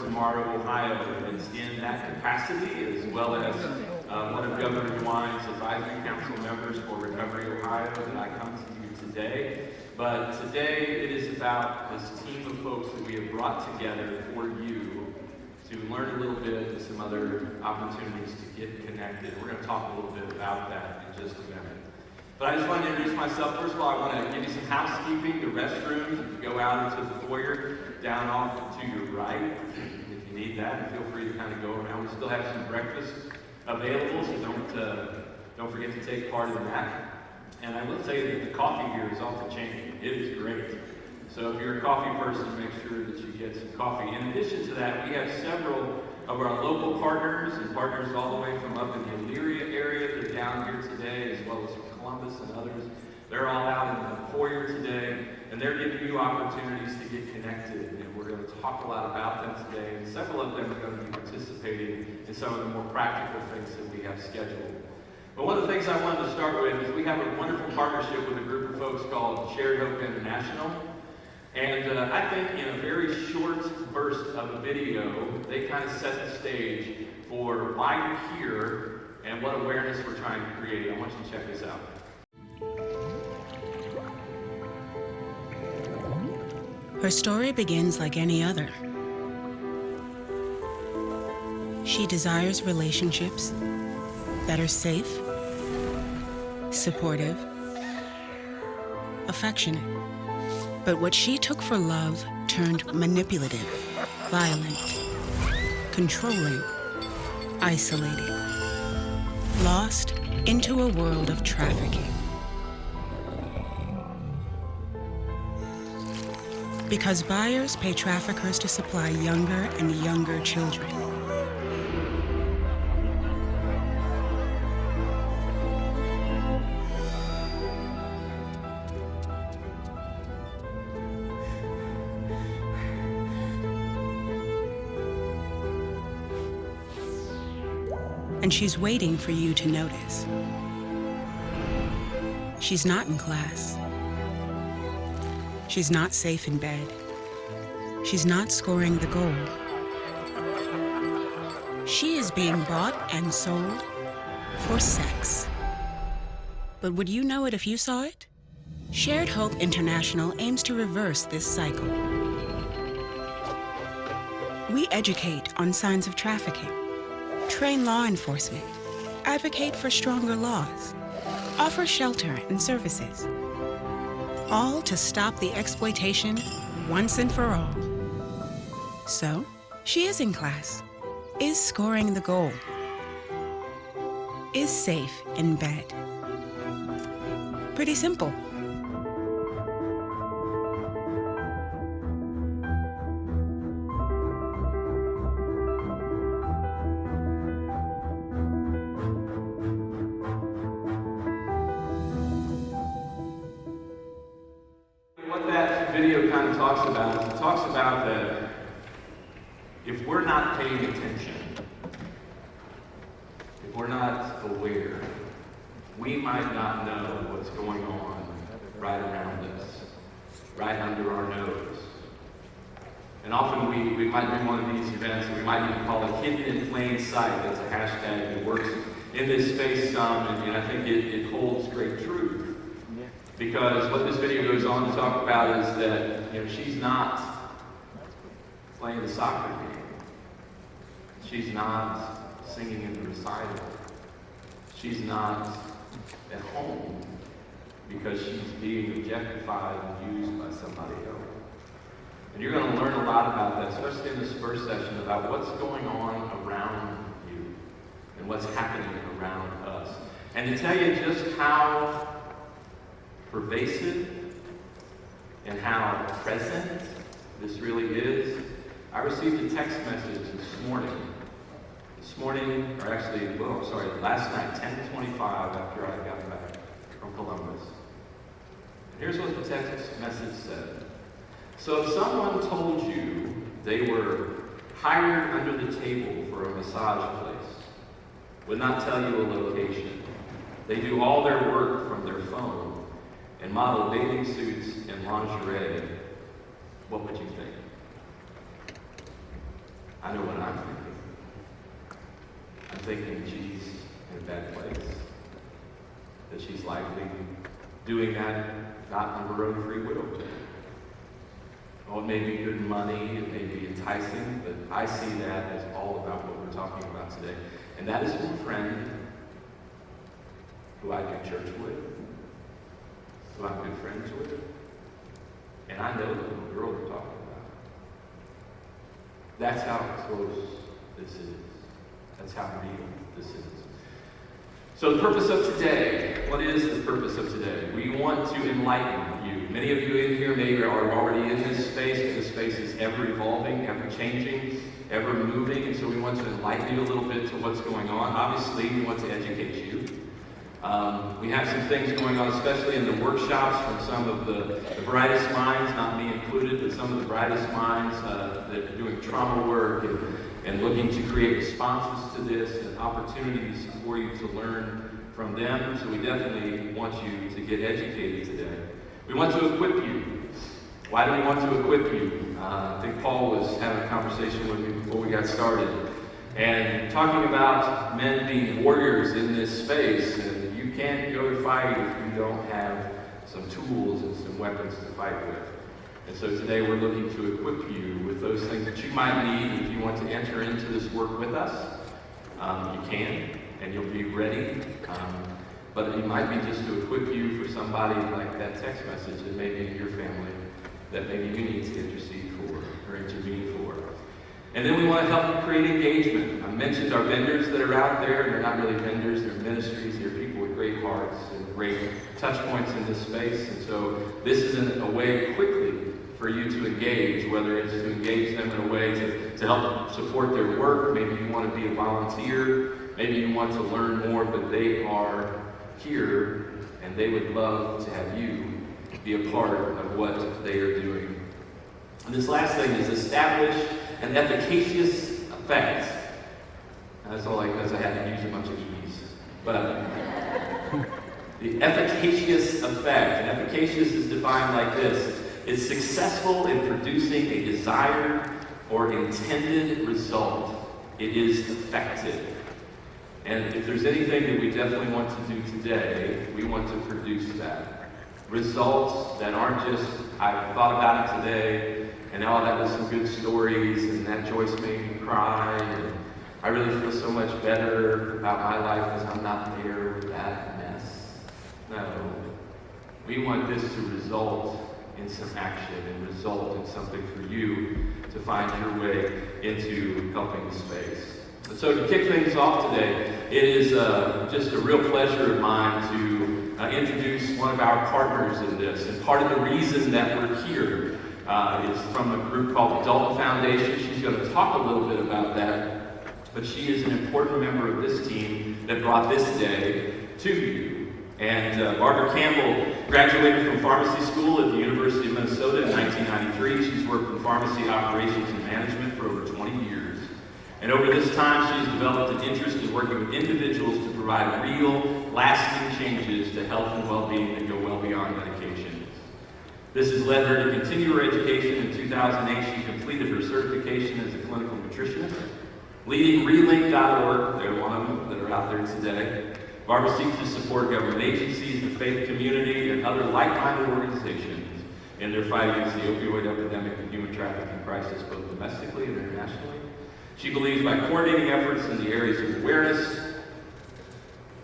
tomorrow, Ohio, and in that capacity, as well as one of Governor DeWine's advisory council members for Recovery Ohio, that I come to you today. But today it is about this team of folks that we have brought together for you to learn a little bit and some other opportunities to get connected. We're going to talk a little bit about that in just a minute. But I just want to introduce myself. First of all, I want to give you some housekeeping. The restrooms, if you go out into the foyer, down off to your right, if you need that, and feel free to kind of go around. We still have some breakfast available, so don't forget to take part in that. And I will say that the coffee here is off the chain. It is great. So if you're a coffee person, make sure that you get some coffee. In addition to that, we have several of our local partners and partners all the way from up in the Elyria area. They're down here today, as well as from Columbus and others. They're all out in the foyer today, and they're giving you opportunities to get connected. And we're going to talk a lot about them today. And several of them are going to be participating in some of the more practical things that we have scheduled. But one of the things I wanted to start with is we have a wonderful partnership with a group of folks called Shared Hope International. And I think in a very short burst of a video, they kind of set the stage for why you're here and what awareness we're trying to create. I want you to check this out. Her story begins like any other. She desires relationships that are safe, supportive, affectionate. But what she took for love turned manipulative, violent, controlling, isolating, lost into a world of trafficking. Because buyers pay traffickers to supply younger and younger children. And she's waiting for you to notice. She's not in class. She's not safe in bed. She's not scoring the goal. She is being bought and sold for sex. But would you know it if you saw it? Shared Hope International aims to reverse this cycle. We educate on signs of trafficking, train law enforcement, advocate for stronger laws, offer shelter and services, all to stop the exploitation once and for all. So, she is in class, is scoring the goal, is safe in bed. Pretty simple. Video kind of talks about is it talks about that if we're not paying attention, if we're not aware, we might not know what's going on right around us, right under our nose. And often we might do one of these events, and we might even call it hidden in plain sight. That's a hashtag that works in this space some, and I think it holds great truth. Because what this video goes on to talk about is that she's not playing the soccer game. She's not singing in the recital. She's not at home because she's being objectified and used by somebody else. And you're going to learn a lot about that, especially in this first session, about what's going on around you and what's happening around us. And to tell you just how pervasive and how present this really is, I received a text message this morning, last night, 10:25 after I got back from Columbus. And here's what the text message said. So if someone told you they were hired under the table for a massage place, would not tell you a location, they do all their work from their phone, and model bathing suits and lingerie, what would you think? I know what I'm thinking. I'm thinking she's in a bad place. That she's likely doing that not of her own free will. Oh, it may be good money, it may be enticing, but I see that as all about what we're talking about today. And that is from a friend who I do church with, who I'm good friends with, and I know the little girl we're talking about. That's how close this is. That's how real this is. So the purpose of today, what is the purpose of today? We want to enlighten you. Many of you in here maybe are already in this space, but this space is ever evolving, ever changing, ever moving, and so we want to enlighten you a little bit to what's going on. Obviously, we want to educate you. We have some things going on, especially in the workshops from some of the brightest minds, not me included, but some of the brightest minds that are doing trauma work and looking to create responses to this and opportunities for you to learn from them. So we definitely want you to get educated today. We want to equip you. Why do we want to equip you? I think Paul was having a conversation with me before we got started and talking about men being warriors in this space. And you can't go to fight if you don't have some tools and some weapons to fight with. And so today we're looking to equip you with those things that you might need if you want to enter into this work with us. You can, and you'll be ready. But it might be just to equip you for somebody like that text message that may be in your family that maybe you need to intercede for or intervene for. And then we want to help you create engagement. I mentioned our vendors that are out there, and they're not really vendors, they're ministries, they're people with great hearts and great touch points in this space. And so this is a way quickly for you to engage, whether it's to engage them in a way to help support their work. Maybe you want to be a volunteer. Maybe you want to learn more, but they are here and they would love to have you be a part of what they are doing. And this last thing is establish an efficacious effect. And that's all because I had to use a bunch of keys. But the efficacious effect, and efficacious is defined like this. It's successful in producing a desired or intended result. It is effective. And if there's anything that we definitely want to do today, we want to produce that. Results that aren't just, I thought about it today, and oh, that was some good stories, and that Joyce made me cry, and I really feel so much better about my life because I'm not there with that mess. No. We want this to result in some action and result in something for you to find your way into helping the space. And so to kick things off today, it is just a real pleasure of mine to introduce one of our partners in this. And part of the reason that we're here is from a group called the Dalton Foundation. She's going to talk a little bit about that. But she is an important member of this team that brought this day to you. And Barbara Campbell graduated from pharmacy school at the University of Minnesota in 1993. She's worked in pharmacy operations and management for over 20 years. And over this time, she's developed an interest in working with individuals to provide real, lasting changes to health and well-being that go well beyond medication. This has led her to continue her education. In 2008, she completed her certification as a clinical nutritionist, leading Relink.org, they're one of them that are out there today. Barbara seeks to support government agencies, the faith community, and other like-minded organizations in their fight against the opioid epidemic and human trafficking crisis, both domestically and internationally. She believes by coordinating efforts in the areas of awareness,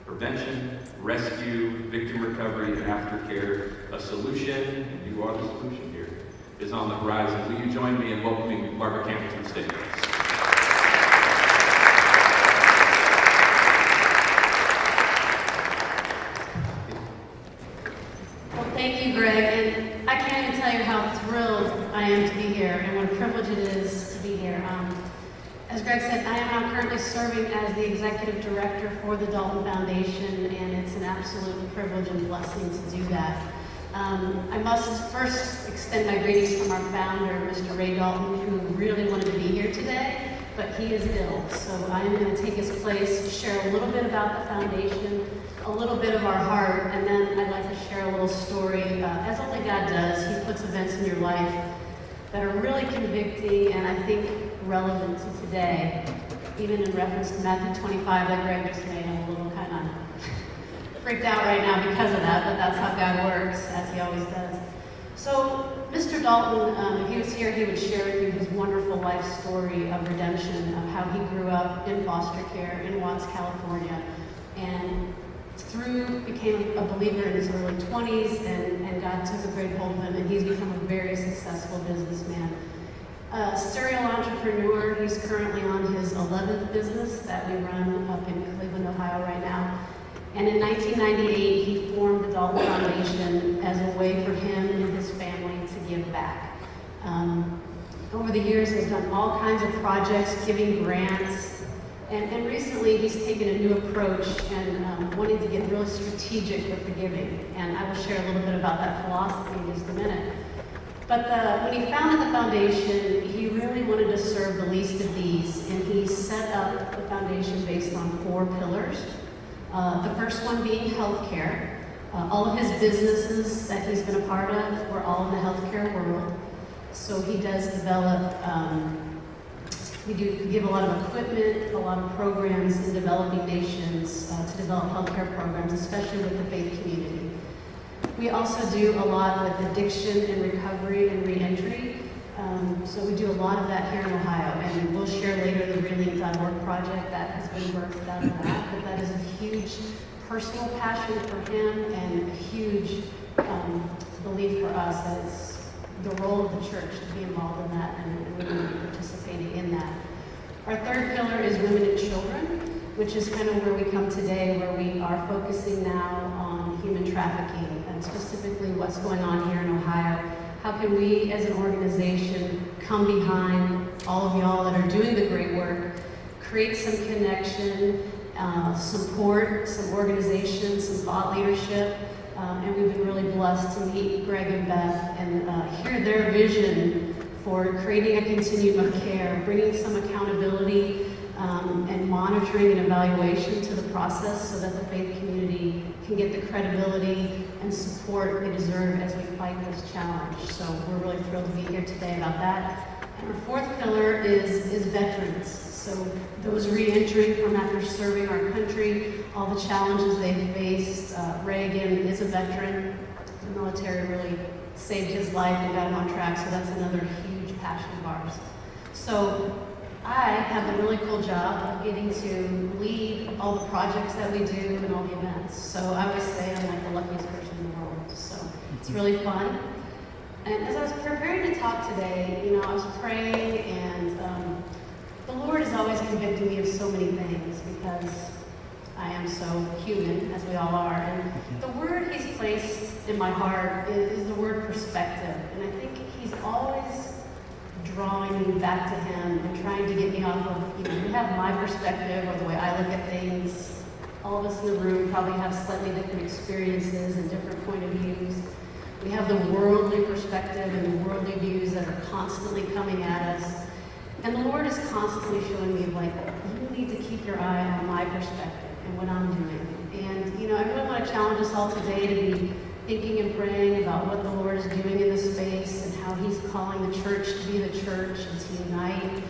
prevention, rescue, victim recovery, and aftercare, a solution, and you are the solution here, is on the horizon. Will you join me in welcoming Barbara Campbell to the stage? Well, thank you, Greg, and I can't even tell you how thrilled I am to be here and what a privilege it is to be here. As Greg said, I am now currently serving as the executive director for the Dalton Foundation, and it's an absolute privilege and blessing to do that. I must first extend my greetings from our founder, Mr. Ray Dalton, who really wanted to be here today, but he is ill. So I am going to take his place, share a little bit about the foundation, a little bit of our heart, and then I'd like to share a little story. As only God does, he puts events in your life that are really convicting, and I think relevant to today, even in reference to Matthew 25 that Greg just made. I'm a little kind of freaked out right now because of that, but that's how God works, as he always does. So Mr. Dalton, if he was here, he would share with you his wonderful life story of redemption, of how he grew up in foster care in Watts, California, and became a believer in his early 20s, and God took a great hold of him, and he's become a very successful businessman. A serial entrepreneur, he's currently on his 11th business that we run up in Cleveland, Ohio right now. And in 1998, he formed the Dalton Foundation as a way for him and his family to give back. Over the years, they've done all kinds of projects, giving grants, and recently he's taken a new approach and wanting to get really strategic with the giving. And I will share a little bit about that philosophy in just a minute. But when he founded the foundation, he really wanted to serve the least of these, and he set up the foundation based on 4 pillars. The first one being healthcare. All of his businesses that he's been a part of were all in the healthcare world. So he does develop, we give a lot of equipment, a lot of programs in developing nations to develop healthcare programs, especially with the faith community. We also do a lot with addiction and recovery and reentry. So we do a lot of that here in Ohio, and we'll share later the Relink.org project that has been birthed out of that, but that is a huge personal passion for him and a huge belief for us that it's the role of the church to be involved in that, and we're going to be participating in that. Our third pillar is women and children, which is kind of where we come today, where we are focusing now on human trafficking, and specifically what's going on here in Ohio. How can we as an organization come behind all of y'all that are doing the great work, create some connection, support some organizations, some thought leadership, and we've been really blessed to meet Greg and Beth and hear their vision for creating a continuum of care, bringing some accountability and monitoring and evaluation to the process so that the faith community can get the credibility and support they deserve as we fight this challenge. So we're really thrilled to be here today about that. And our fourth pillar is veterans. So those re-entering from after serving our country, all the challenges they faced. Reagan is a veteran. The military really saved his life and got him on track, so that's another huge passion of ours. So I have a really cool job of getting to lead all the projects that we do and all the events. So I always say I'm like the luckiest person in the world. So it's really fun. And as I was preparing to talk today, I was praying, and the Lord is always convicting me of so many things because I am so human, as we all are. And the word He's placed in my heart is the word perspective. And I think He's always drawing me back to Him and trying to get me off of, we have my perspective or the way I look at things. All of us in the room probably have slightly different experiences and different point of views. We have the worldly perspective and the worldly views that are constantly coming at us. And the Lord is constantly showing me, like, you need to keep your eye on my perspective and what I'm doing. And, I really want to challenge us all today to be thinking and praying about what the Lord is doing in this space and how He's calling the church to be the church and to unite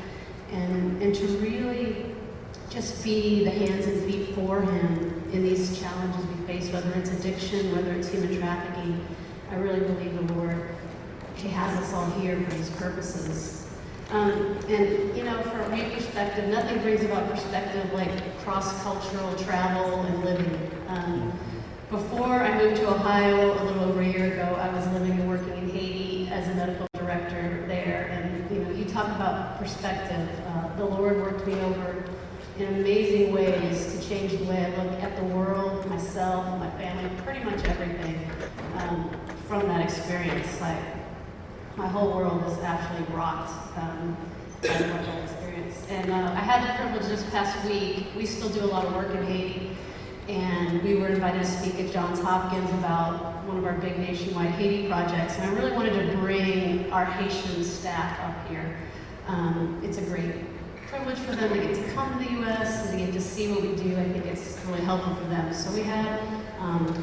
and to really just be the hands and feet for Him in these challenges we face, whether it's addiction, whether it's human trafficking. I really believe the Lord, He has us all here for His purposes. From my perspective, nothing brings about perspective like cross-cultural travel and living. Before I moved to Ohio a little over a year ago, I was living and working in Haiti as a medical director there. And, you talk about perspective. The Lord worked me over in amazing ways to change the way I look at the world, myself, my family, pretty much everything from that experience. My whole world is actually rocked by that experience. And I had the privilege this past week, we still do a lot of work in Haiti, and we were invited to speak at Johns Hopkins about one of our big nationwide Haiti projects, and I really wanted to bring our Haitian staff up here. It's a great privilege for them to get to come to the U.S. and to get to see what we do. I think it's really helpful for them. So we had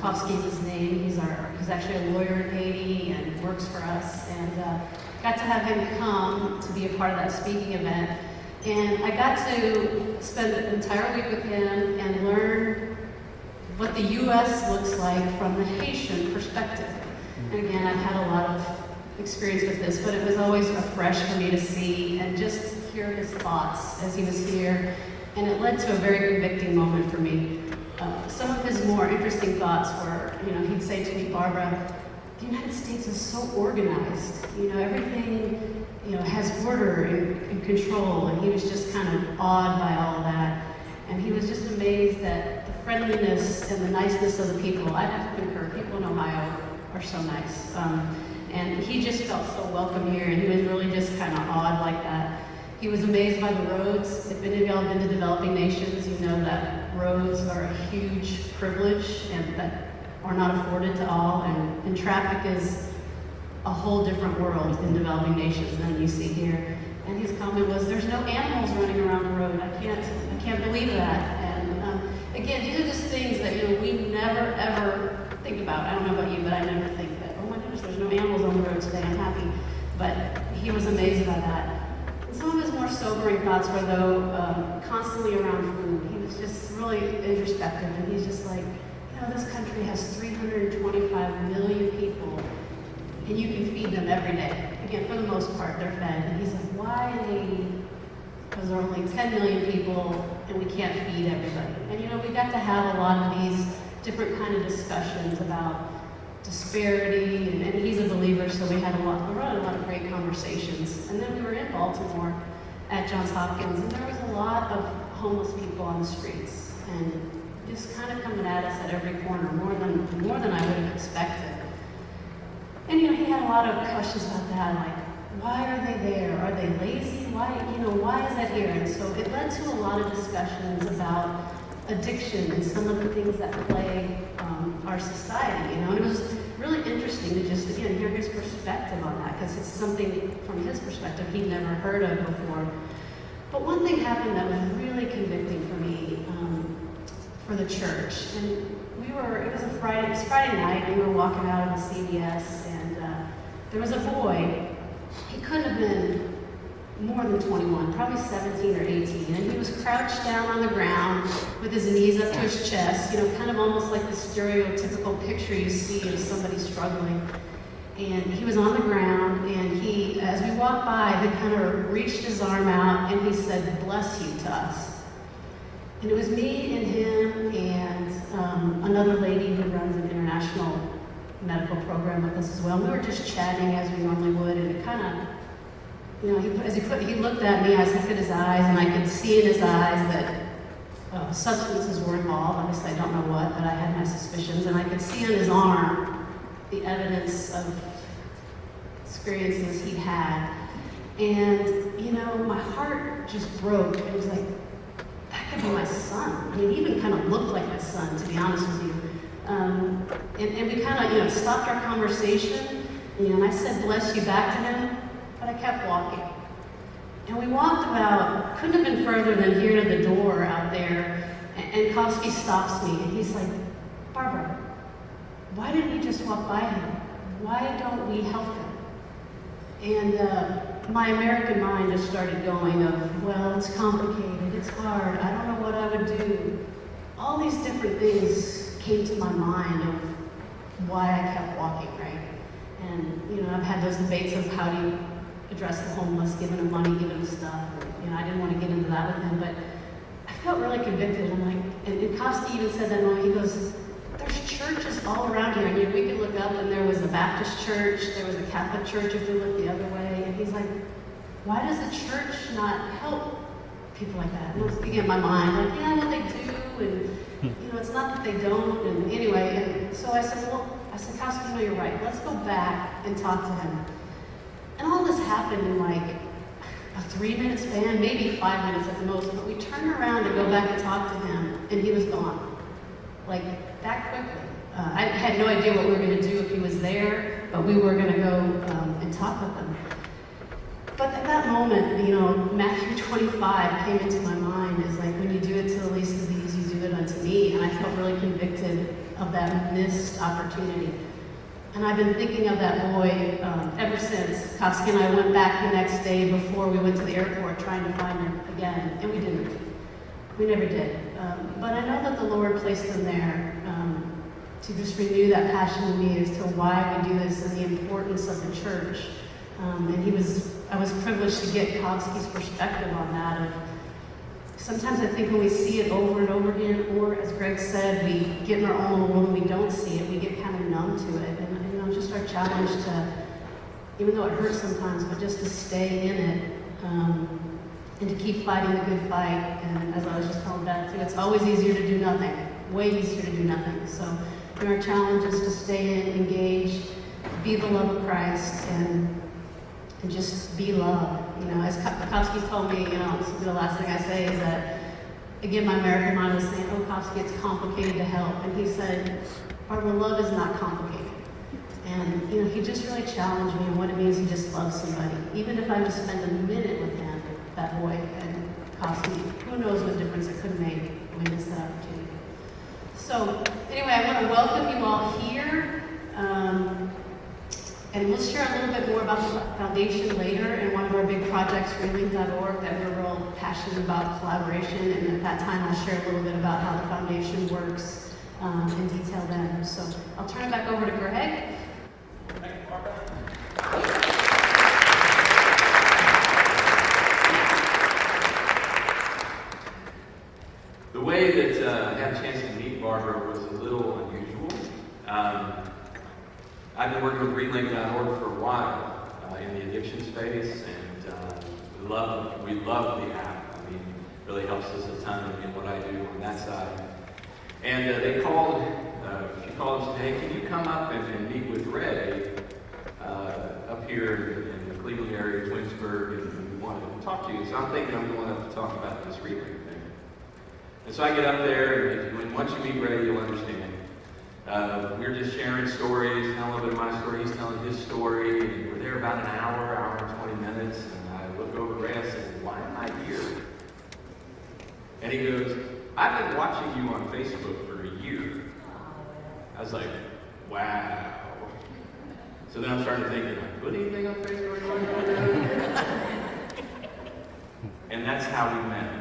Kofsky is his name. He's actually a lawyer in Haiti and works for us. And got to have him come to be a part of that speaking event. And I got to spend an entire week with him and learn what the U.S. looks like from the Haitian perspective. And again, I've had a lot of experience with this, but it was always fresh for me to see and just hear his thoughts as he was here. And it led to a very convicting moment for me. Some of his more interesting thoughts were, he'd say to me, Barbara, the United States is so organized. Everything, has order and control. And he was just kind of awed by all of that. And he was just amazed at the friendliness and the niceness of the people. I have to concur, people in Ohio are so nice. And he just felt so welcome here, and he was really just kind of awed like that. He was amazed by the roads. If any of y'all have been to developing nations, you know that roads are a huge privilege and that are not afforded to all, and traffic is a whole different world in developing nations than you see here. And his comment was, there's no animals running around the road. I can't believe that. And again, these are just things that we never ever think about. I don't know about you, but I never think that, oh my goodness, there's no animals on the road today, I'm happy. But he was amazed by that. And some of his more sobering thoughts were, though, constantly around food. He was just really introspective, and he's just like, this country has 325 million people, and you can feed them every day. Again, for the most part, they're fed. And he's like, why in Haiti? Because there are only 10 million people, and we can't feed everybody. And we got to have a lot of these different kind of discussions about disparity, and he's a believer, so we had a lot of great conversations. And then we were in Baltimore at Johns Hopkins, and there was a lot of homeless people on the streets, and just kind of coming at us at every corner, more than I would have expected. And he had a lot of questions about that, like, why are they there? Are they lazy? Why is that here? And so it led to a lot of discussions about addiction and some of the things that plague our society, And it was really interesting to just, again, hear his perspective on that, because it's something from his perspective he'd never heard of before. But one thing happened that was really convicting for me, for the church. And it was Friday night, and we were walking out of the CVS, and there was a boy. He couldn't have been more than 21, probably 17 or 18, and he was crouched down on the ground with his knees up to his chest, kind of almost like the stereotypical picture you see of somebody struggling. And he was on the ground, and he, as we walked by, he kind of reached his arm out, and he said, "Bless you," to us. And it was me and him and another lady who runs an international medical program with us as well. And we were just chatting as we normally would, and it kind of, he looked at me, I looked at his eyes, and I could see in his eyes that substances were involved. Obviously, I don't know what, but I had my suspicions, and I could see on his arm the evidence of experiences he'd had. And, my heart just broke. It was like, that could be my son. He even kind of looked like my son, to be honest with you. And we kind of, stopped our conversation, and I said, "Bless you," back to him, but I kept walking. And we walked about, couldn't have been further than here to the door out there, and Kofsky stops me, and he's like, "Barbara, why didn't we just walk by him? Why don't we help him?" And my American mind just started going of, well, it's complicated, it's hard, I don't know what I would do. All these different things came to my mind of why I kept walking, right? And, I've had those debates of how do you address the homeless, giving them money, giving them stuff. And, I didn't want to get into that with him, but I felt really convicted. I'm like, and Kofsky even said that moment, he goes, there's churches all around here, and we could look up, and there was a Baptist church, there was a Catholic church if we looked the other way, and he's like, why does the church not help people like that? And it was, again, my mind, like, yeah, well, they do, and, it's not that they don't, and anyway, and so I said, Kofsky, no, you're right, let's go back and talk to him. And all this happened in like a 3-minute span, maybe 5 minutes at the most, but we turned around to go back and talk to him, and he was gone. Like, that quickly. I had no idea what we were going to do if he was there, but we were going to go and talk with him. But at that moment, you know, Matthew 25 came into my mind as like, when you do it to the least of these, you do it unto me. And I felt really convicted of that missed opportunity. And I've been thinking of that boy ever since. Kowski and I went back the next day before we went to the airport trying to find him again, and we didn't. We never did. But I know that the Lord placed him there to just renew that passion in me as to why we do this and the importance of the church. And I was privileged to get Kowski's perspective on that. Sometimes I think when we see it over and over again, or as Greg said, we get in our own world and we don't see it, we get kind of numb to it. And you know, just our challenge to, even though it hurts sometimes, but just to stay in it and to keep fighting the good fight. And as I was just telling Beth too, it's always easier to do nothing, way easier to do nothing. So our challenge is to stay in, engage, be the love of Christ, and just be love. You know, as Kowski told me, you know, this will be the last thing I say, is that, again, my American mind was saying, oh, Kowski, it's complicated to help. And he said, our love is not complicated. And, you know, he just really challenged me on what it means to just love somebody. Even if I just spend a minute with him, that boy, and Kowski, who knows what difference it could have made when we missed that opportunity. So, anyway, I want to welcome you all here. And we'll share a little bit more about the foundation later and one of our big projects, Reeling.org, that we're real passionate about collaboration. And at that time, I'll share a little bit about how the foundation works in detail then. So I'll turn it back over to Greg. Thank you, Barbara. The way that I had a chance to meet Barbara was a little unusual. I've been working with Reeling.org for a while in the addiction space, and we love the app. I mean, it really helps us a ton in what I do on that side. And she called and said, hey, can you come up and meet with Ray up here in the Cleveland area, Twinsburg, and we wanted to talk to you. So I'm thinking I'm going up to talk about this Reeling thing. And so I get up there, and once you meet Ray, you'll understand. We're just sharing stories, telling a little bit of my story, he's telling his story, and we're there about an hour and 20 minutes, and I look over at Ray and I say, why am I here? And he goes, I've been watching you on Facebook for a year. I was like, wow. So then I'm starting to think, did I put anything on Facebook? And that's how we met.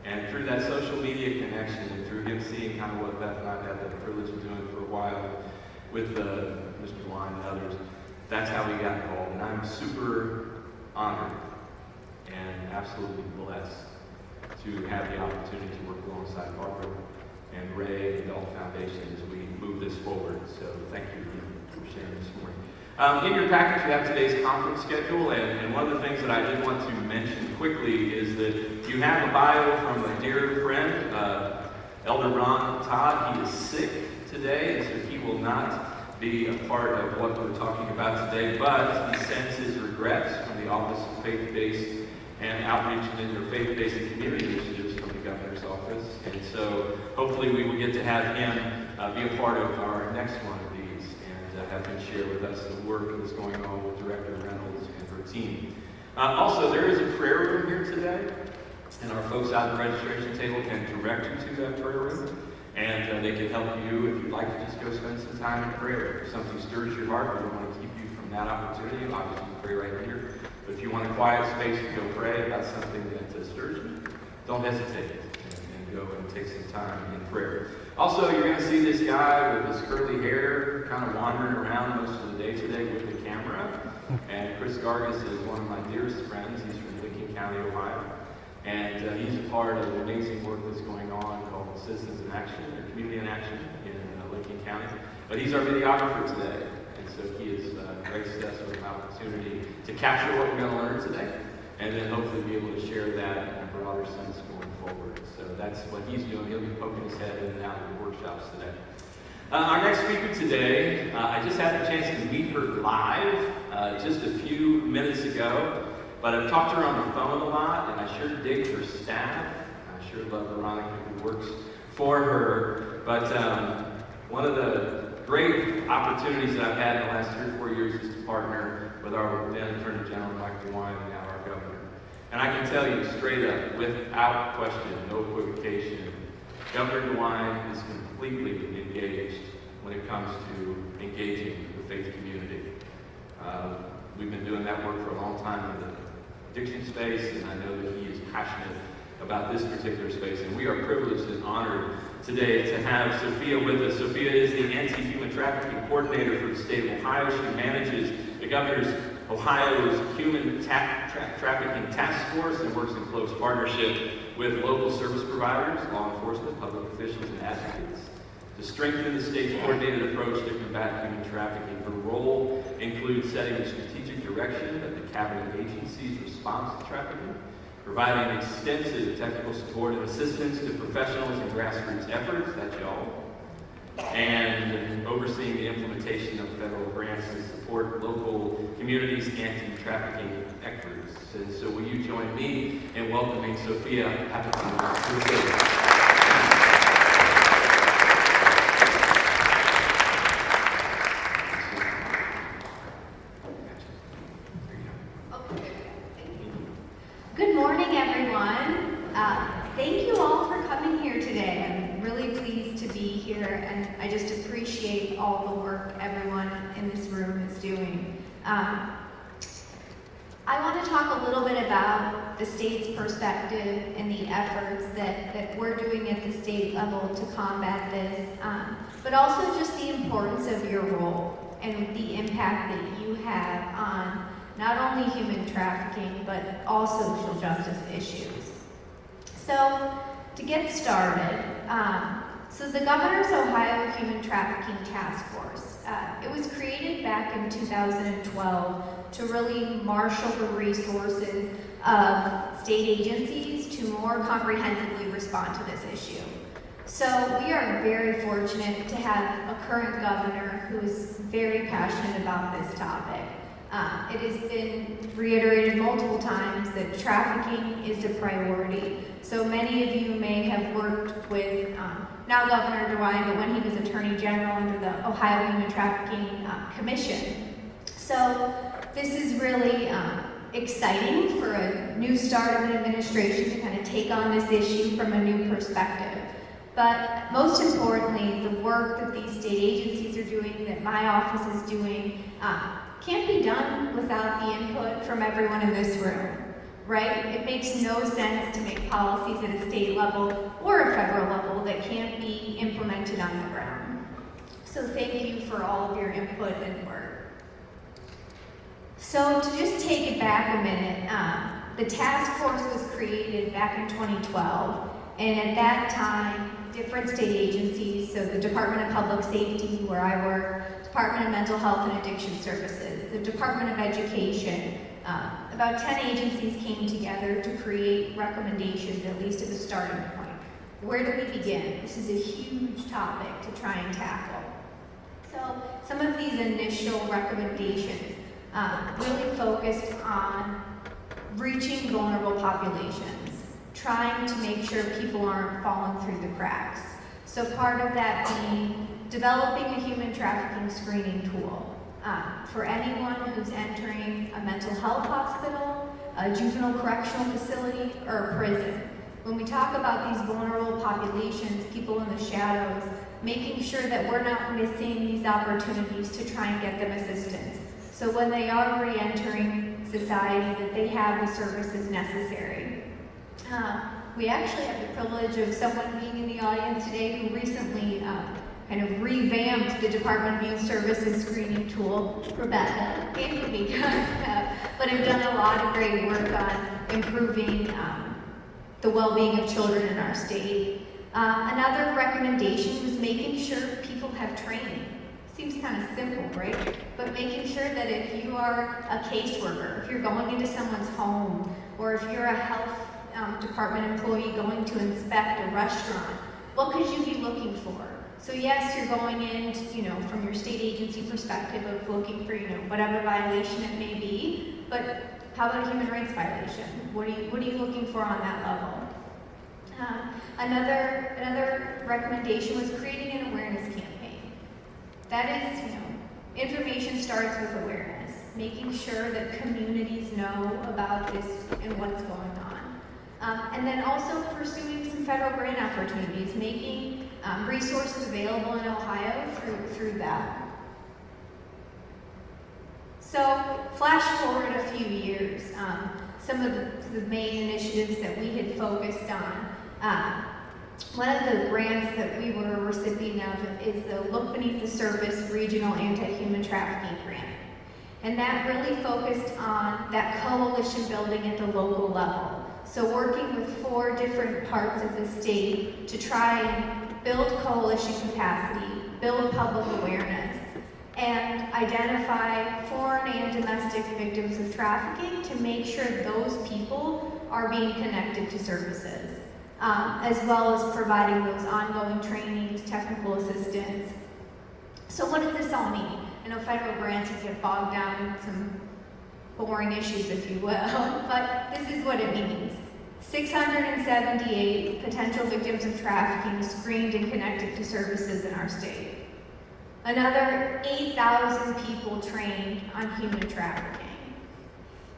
And through that social media connection, and through him seeing kind of what Beth and I had the privilege of doing for a while with Mr. Wine and others, that's how we got involved. And I'm super honored and absolutely blessed to have the opportunity to work alongside Barbara and Ray and the Adult Foundation as we move this forward. So thank you for sharing this morning. In your package, you have today's conference schedule, and one of the things that I did want to mention quickly is that you have a bio from a dear friend, Elder Ron Todd. He is sick today, and so he will not be a part of what we're talking about today, but he sends his regrets from the Office of Faith-Based and Outreach and Faith-Based and Community Initiatives from the Governor's Office. And so hopefully we will get to have him be a part of our next one of these and have him share with us the work that's going on with Director Reynolds and her team. Also, there is a prayer room here today, and our folks out at the registration table can direct you to that prayer room, and they can help you if you'd like to just go spend some time in prayer. If something stirs your heart, we don't want to keep you from that opportunity. Obviously, you can pray right here. But if you want a quiet space to go pray about something that stirs you, don't hesitate and go and take some time in prayer. Also, you're going to see this guy with his curly hair kind of wandering around most of the day today with the camera. And Chris Gargis is one of my dearest friends. He's from Lincoln County, Ohio. And he's a part of the amazing work that's going on called Citizens in Action, or Community in Action in Lincoln County. But he's our videographer today. And so he has graced us with an opportunity to capture what we're going to learn today, and then hopefully be able to share that in a broader sense going forward. So that's what he's doing. He'll be poking his head in and out of the workshops today. Our next speaker today, I just had the chance to meet her live just a few minutes ago, but I've talked to her on the phone a lot, and I sure dig her staff. I sure love Veronica who works for her. But one of the great opportunities that I've had in the last 3 or 4 years is to partner with our then Attorney General Mike DeWine and now our And I can tell you straight up, without question, no equivocation, Governor DeWine is completely engaged when it comes to engaging the faith community. We've been doing that work for a long time in the addiction space, and I know that he is passionate about this particular space. And we are privileged and honored today to have Sophia with us. Sophia is the anti-human trafficking coordinator for the state of Ohio. She manages the governor's Ohio's Human Trafficking Task Force and works in close partnership with local service providers, law enforcement, public officials, and advocates to strengthen the state's coordinated approach to combat human trafficking. Her role includes setting the strategic direction of the cabinet agency's response to trafficking, providing extensive technical support and assistance to professionals and grassroots efforts, that's y'all, and overseeing the implementation of federal grants to support local communities' anti-trafficking efforts. And so will you join me in welcoming Sophia Tapestry to the stage? Good morning, everyone. Thank you all for coming here today. I'm really pleased to be here, and I just appreciate all the work everyone in this room is doing. I want to talk a little bit about the state's perspective and the efforts that we're doing at the state level to combat this, but also just the importance of your role and the impact that you have on not only human trafficking, but all social justice issues. So, to get started, so the Governor's Ohio Human Trafficking Task Force, it was created back in 2012 to really marshal the resources of state agencies to more comprehensively respond to this issue. So we are very fortunate to have a current governor who is very passionate about this topic. It has been reiterated multiple times that trafficking is a priority. So many of you may have worked with now Governor DeWine, but when he was Attorney General under the Ohio Human Trafficking Commission. So this is really exciting for a new start of an administration to kind of take on this issue from a new perspective. But most importantly, the work that these state agencies are doing, that my office is doing, can't be done without the input from everyone in this room, right? It makes no sense to make policies at a state level or a federal level that can't be implemented on the ground. So thank you for all of your input and work. So to just take it back a minute, the task force was created back in 2012, and at that time, different state agencies, so the Department of Public Safety, where I work, Department of Mental Health and Addiction Services, the Department of Education, about 10 agencies came together to create recommendations, at least at the starting point. Where do we begin? This is a huge topic to try and tackle. So some of these initial recommendations really focused on reaching vulnerable populations, trying to make sure people aren't falling through the cracks. So part of that being developing a human trafficking screening tool for anyone who's entering a mental health hospital, a juvenile correctional facility, or a prison. When we talk about these vulnerable populations, people in the shadows, making sure that we're not missing these opportunities to try and get them assistance. So when they are re-entering society, that they have the services necessary. We actually have the privilege of someone being in the audience today who recently kind of revamped the Department of Youth Services screening tool, Rebecca, but have done a lot of great work on improving the well-being of children in our state. Another recommendation was making sure people have training. Seems kind of simple, right? But making sure that if you are a caseworker, if you're going into someone's home, or if you're a health department employee going to inspect a restaurant, what could you be looking for? So yes, you're going in, from your state agency perspective of looking for, whatever violation it may be, but how about a human rights violation? What are you looking for on that level? Another recommendation was creating an awareness campaign. That is, information starts with awareness. making sure that communities know about this and what's going on. And then also pursuing some federal grant opportunities, making resources available in Ohio through that. So, flash forward a few years, some of the main initiatives that we had focused on. One of the grants that we were a recipient of is the Look Beneath the Surface Regional Anti-Human Trafficking Grant. And that really focused on that coalition building at the local level. So working with 4 different parts of the state to try and build coalition capacity, build public awareness, and identify foreign and domestic victims of trafficking to make sure those people are being connected to services, as well as providing those ongoing trainings, technical assistance. So what does this all mean? I know federal grants can get bogged down in some boring issues, if you will, but this is what it means. 678 potential victims of trafficking screened and connected to services in our state. Another 8,000 people trained on human trafficking.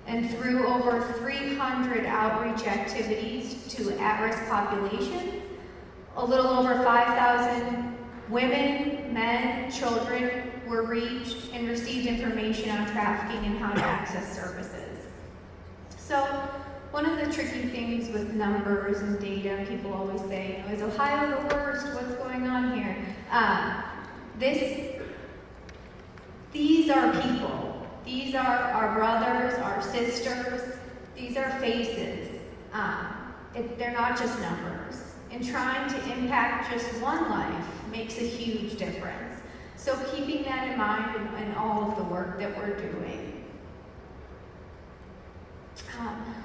And through over 300 outreach activities to at-risk populations, a little over 5,000 women, men, children were reached and received information on trafficking and how to access services. So, one of the tricky things with numbers and data, people always say, is Ohio the worst? What's going on here? These are people. These are our brothers, our sisters. These are faces. They're not just numbers. And trying to impact just one life makes a huge difference. So keeping that in mind in all of the work that we're doing.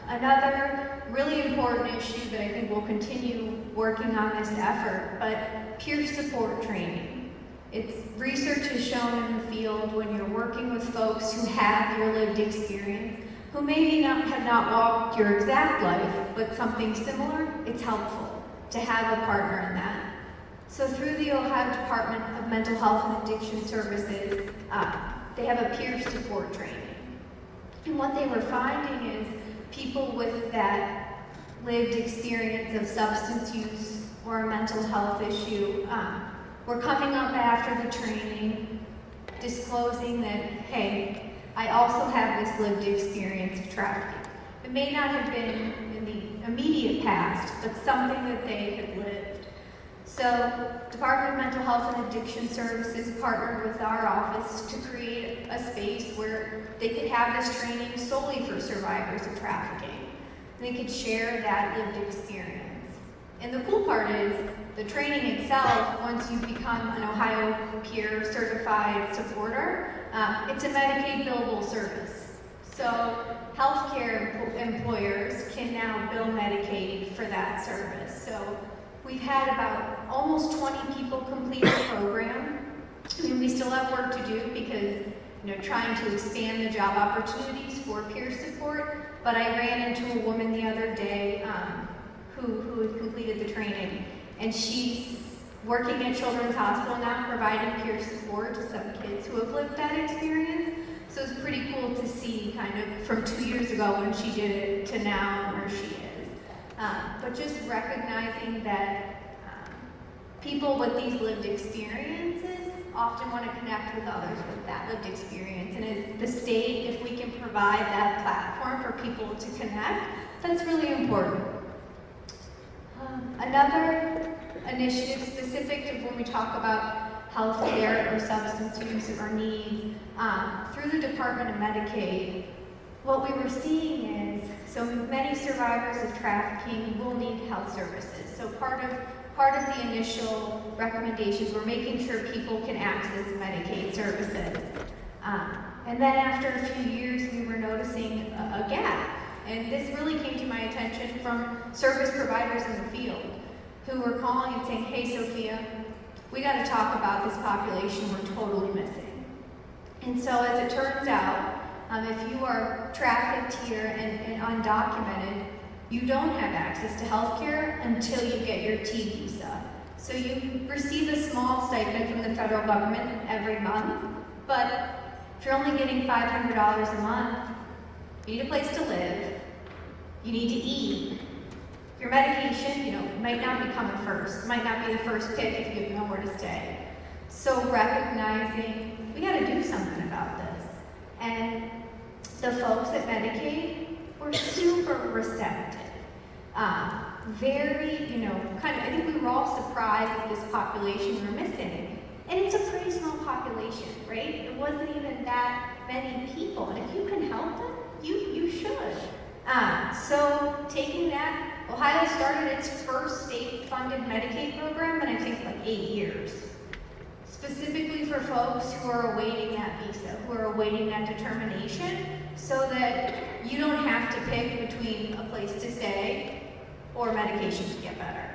Another really important issue that I think will continue working on this effort, but peer support training. Research has shown in the field when you're working with folks who have your lived experience, who maybe have not walked your exact life, but something similar, it's helpful to have a partner in that. So through the Ohio Department of Mental Health and Addiction Services, they have a peer support training. And what they were finding is people with that lived experience of substance use or a mental health issue were coming up after the training, disclosing that, hey, I also have this lived experience of trafficking. It may not have been in the immediate past, but something that they had lived. So, Department of Mental Health and Addiction Services partnered with our office to create a space where they could have this training solely for survivors of trafficking. They could share that lived experience. And the cool part is, the training itself, once you become an Ohio peer certified supporter, it's a Medicaid billable service. So healthcare employers can now bill Medicaid for that service. So we've had about almost 20 people complete the program. I mean, we still have work to do because trying to expand the job opportunities for peer support, but I ran into a woman the other day who had completed the training, and she's working at Children's Hospital now, providing peer support to some kids who have lived that experience. So it's pretty cool to see kind of from 2 years ago when she did it to now where she is. But just recognizing that people with these lived experiences often want to connect with others with that lived experience. And as the state, if we can provide that platform for people to connect, that's really important. Another initiative specific to when we talk about healthcare or substance use or needs, through the Department of Medicaid, what we were seeing is, so many survivors of trafficking will need health services. So part of the initial recommendations were making sure people can access Medicaid services. And then after a few years, we were noticing a gap. And this really came to my attention from service providers in the field who were calling and saying, hey, Sophia, we got to talk about this population we're totally missing. And so as it turns out, if you are trafficked here and undocumented, you don't have access to health care until you get your T visa. So you receive a small stipend from the federal government every month, but if you're only getting $500 a month, you need a place to live, you need to eat. Your medication, might not be coming first, might not be the first pick if you have nowhere to stay. So recognizing we gotta do something about this. And the folks at Medicaid were super receptive. Very, I think we were all surprised at this population we're missing. And it's a pretty small population, right? It wasn't even that many people. And if you can help them, you should. So taking that, Ohio started its first state-funded Medicaid program in I think like 8 years. Specifically for folks who are awaiting that visa, who are awaiting that determination, so that you don't have to pick between a place to stay or medication to get better.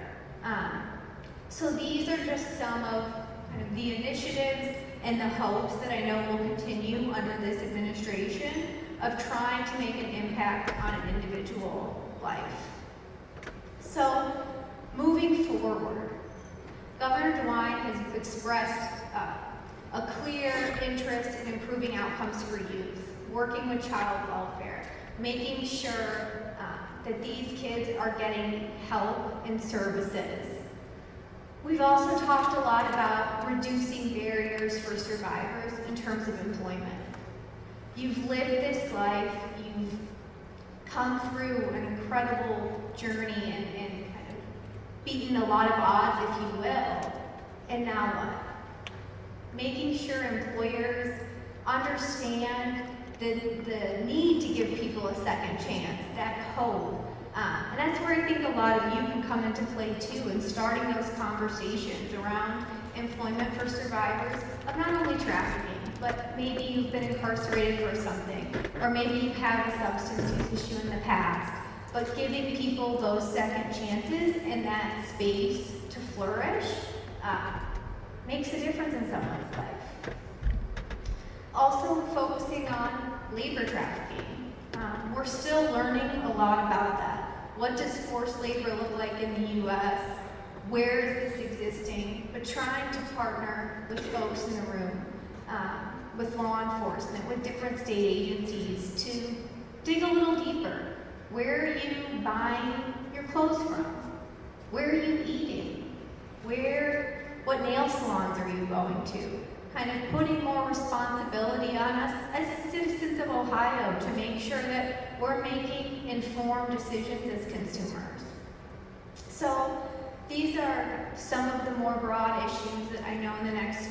So these are just some of kind of the initiatives and the hopes that I know will continue under this administration of trying to make an impact on an individual life. So moving forward, Governor DeWine has expressed a clear interest in improving outcomes for youth, working with child welfare, making sure that these kids are getting help and services. We've also talked a lot about reducing barriers for survivors in terms of employment. You've lived this life, you've come through an incredible journey and kind of beaten a lot of odds, if you will. And now what? Making sure employers understand the need to give people a second chance, that hope. And that's where I think a lot of you can come into play too, in starting those conversations around employment for survivors of not only trafficking, but maybe you've been incarcerated for something, or maybe you've had a substance use issue in the past, but giving people those second chances and that space to flourish makes a difference in someone's life. Also focusing on labor trafficking. We're still learning a lot about that. What does forced labor look like in the US? Where is this existing? But trying to partner with folks in the room, with law enforcement, with different state agencies to dig a little deeper. Where are you buying your clothes from? Where are you eating? What nail salons are you going to? Kind of putting more responsibility on us as citizens of Ohio to make sure that we're making informed decisions as consumers. So these are some of the more broad issues that I know in the next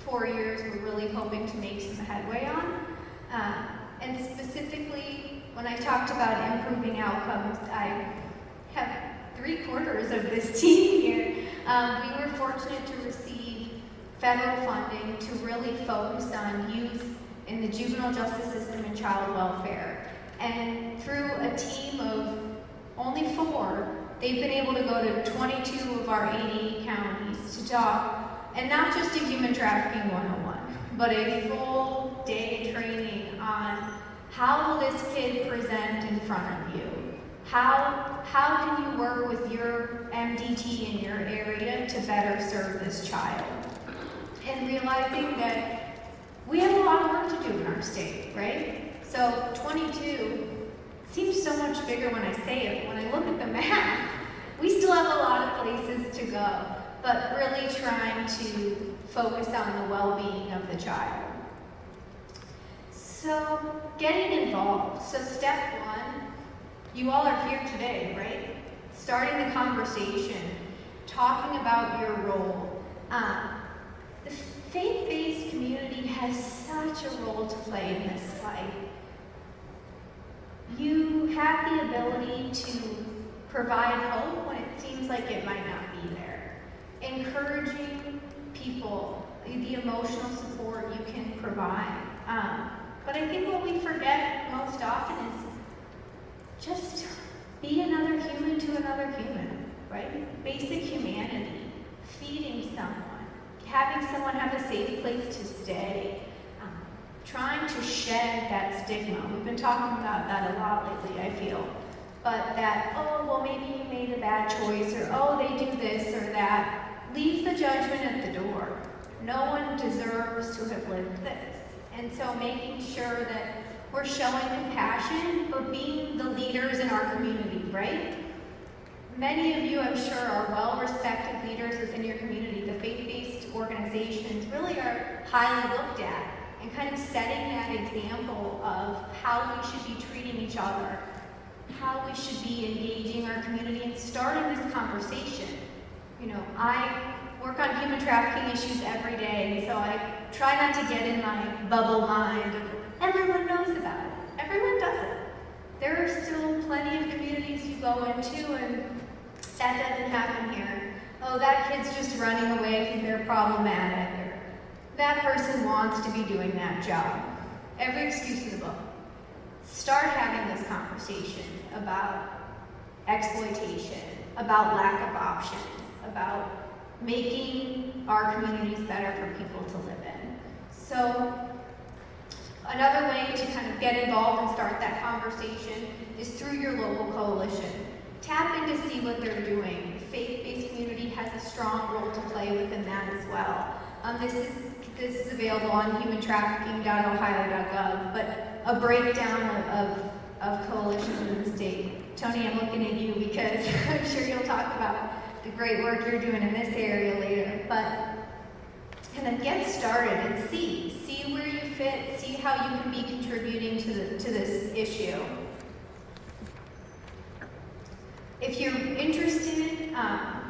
4 years we're really hoping to make some headway on. And specifically, when I talked about improving outcomes, I have 3/4 of this team here. We were fortunate to receive federal funding to really focus on youth in the juvenile justice system and child welfare. And through a team of only 4, they've been able to go to 22 of our 88 counties to talk, and not just a human trafficking 101, but a full day training on how will this kid present in front of you? How can you work with your MDT in your area to better serve this child? And realizing that we have a lot of work to do in our state, right? So 22 seems so much bigger when I say it. When I look at the map, we still have a lot of places to go, but really trying to focus on the well-being of the child. So getting involved. So step 1, you all are here today, right? Starting the conversation, talking about your role. The faith-based community has such a role to play in this fight. You have the ability to provide hope when it seems like it might not be there. Encouraging people, the emotional support you can provide. But I think what we forget most often is just be another human to another human, right? Basic humanity, feeding someone, having someone have a safe place to stay, trying to shed that stigma. We've been talking about that a lot lately, I feel. But that, oh, well, maybe you made a bad choice, or oh, they do this or that. Leave the judgment at the door. No one deserves to have lived this. And so making sure that we're showing compassion, but being the leaders in our community, right? Many of you, I'm sure, are well-respected leaders within your community. The faith-based organizations really are highly looked at, and kind of setting that example of how we should be treating each other, how we should be engaging our community and starting this conversation. You know, I work on human trafficking issues every day, and so I try not to get in my bubble mind of everyone knows about it. Everyone doesn't. There are still plenty of communities you go into and that doesn't happen here. Oh, that kid's just running away because they're problematic, or that person wants to be doing that job. Every excuse in the book. Start having those conversations about exploitation, about lack of options, about making our communities better for people to live in. So another way to kind of get involved and start that conversation is through your local coalition. Tap in to see what they're doing. The faith-based community has a strong role to play within that as well. This is available on humantrafficking.ohio.gov, but a breakdown of coalitions in the state. Tony, I'm looking at you because I'm sure you'll talk about the great work you're doing in this area later. But and then get started and see where you fit, see how you can be contributing to this issue. If you're interested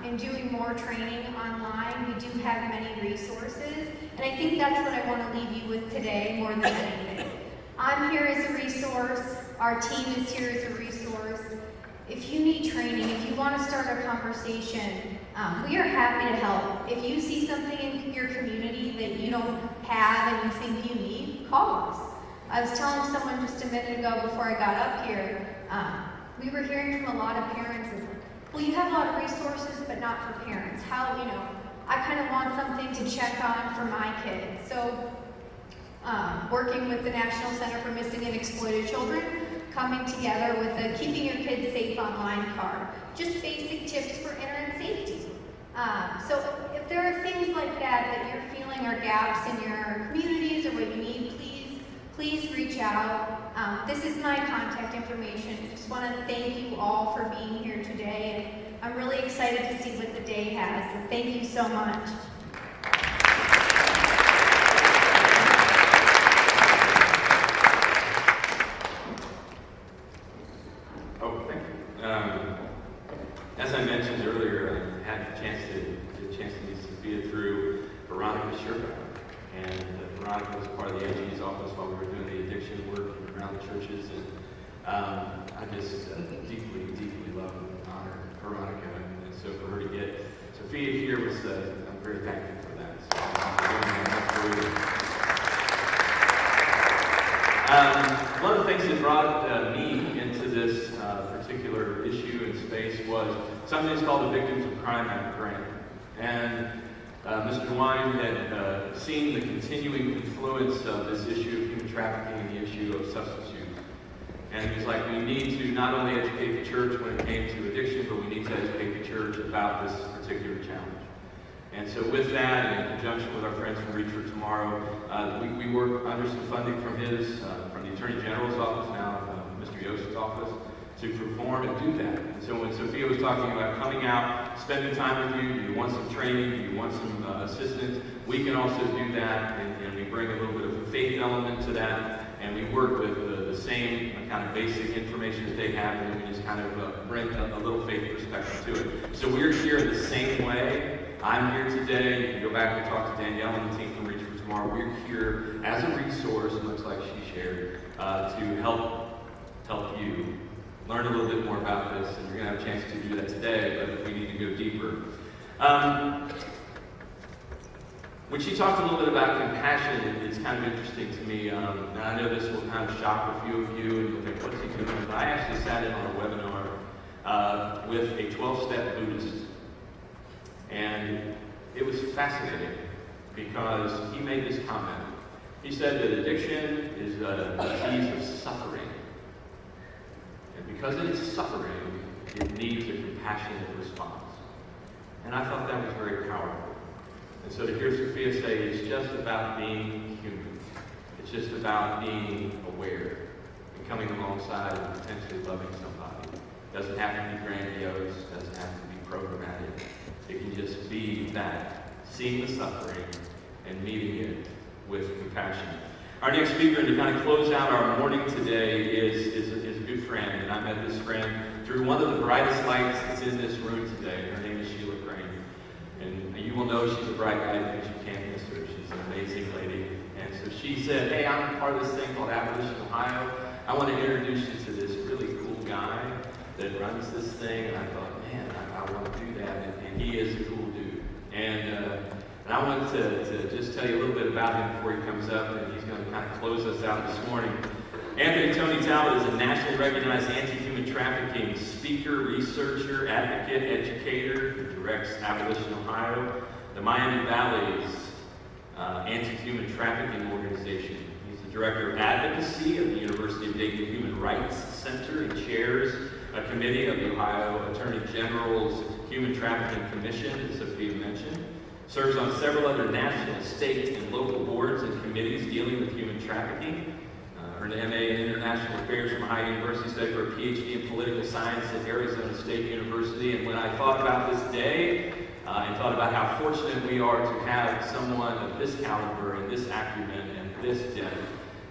in doing more training online, we do have many resources, and I think that's what I want to leave you with today more than anything. I'm here as a resource, our team is here as a resource. If you need training, if you want to start a conversation, we are happy to help. If you see something in your community that you don't have and you think you need, call us. I was telling someone just a minute ago before I got up here, we were hearing from a lot of parents, well, you have a lot of resources, but not for parents. How, I kind of want something to check on for my kid. So, working with the National Center for Missing and Exploited Children, coming together with a Keeping Your Kids Safe Online card. Just basic tips for internet safety. So if there are things like that you're feeling are gaps in your communities or what you need, please reach out. This is my contact information. I just want to thank you all for being here today, and I'm really excited to see what the day has. So thank you so much. Oh, thank you. As I mentioned earlier, I had the chance to meet Sophia through Veronica's Sherpa. And Veronica was part of the AG's office while we were doing the addiction work around the churches. And I just deeply, deeply love and honor Veronica. And so for her to get Sophia here was, I'm very thankful for that. So, one of the things that brought me into this particular issue and space was something that's called the Victims of Crime Act grant. And Mr. DeWine had seen the continuing influence of this issue of human trafficking and the issue of substance use. And he was like, we need to not only educate the church when it came to addiction, but we need to educate the church about this particular challenge. And so with that, and in conjunction with our friends from Reach for Tomorrow, we work under some funding from the Attorney General's office, now Mr. Yost's office, to perform and do that. And so when Sophia was talking about coming out, spending time with you, you want some training, you want some assistance, we can also do that, and we bring a little bit of a faith element to that, and we work with the same kind of basic information that they have, and we just kind of bring a little faith perspective to it. So we're here in the same way. I'm here today. You can go back and talk to Danielle and the team from Reach for Tomorrow. We're here as a resource, much like she shared, to help you learn a little bit more about this, and you're going to have a chance to do that today, but we need to go deeper. When she talked a little bit about compassion, it's kind of interesting to me. And I know this will kind of shock a few of you, and you'll think, what's he doing? But I actually sat in on a webinar with a 12-step Buddhist. And it was fascinating because he made this comment. He said that addiction is a disease of suffering. And because it is suffering, it needs a compassionate response. And I thought that was very powerful. And so to hear Sophia say it's just about being human. It's just about being aware and coming alongside and potentially loving somebody. It doesn't have to be grandiose, doesn't have to be programmatic. It can just be that, seeing the suffering and meeting it with compassion. Our next speaker, and to kind of close out our morning today, is a good friend. And I met this friend through one of the brightest lights that's in this room today. Her name is Sheila Crane. And you will know she's a bright light because you can't miss her. She's an amazing lady. And so she said, hey, I'm part of this thing called Abolition, Ohio. I want to introduce you to this really cool guy that runs this thing. And I thought, man, I want to do that. And he is a cool dude. And I wanted to just tell you a little bit about him before he comes up, and he's going to kind of close us out this morning. Anthony Tony Talbot is a nationally recognized anti-human trafficking speaker, researcher, advocate, educator who directs Abolition, Ohio, the Miami Valley's anti-human trafficking organization. He's the director of advocacy of the University of Dayton Human Rights Center and chairs a committee of the Ohio Attorney General's Human Trafficking Commission, as Sophia mentioned. Serves on several other national, state, and local boards and committees dealing with human trafficking. Earned an MA in International Affairs from Ohio University, studied for a PhD in Political Science at Arizona State University. And when I thought about this day, and thought about how fortunate we are to have someone of this caliber and this acumen and this depth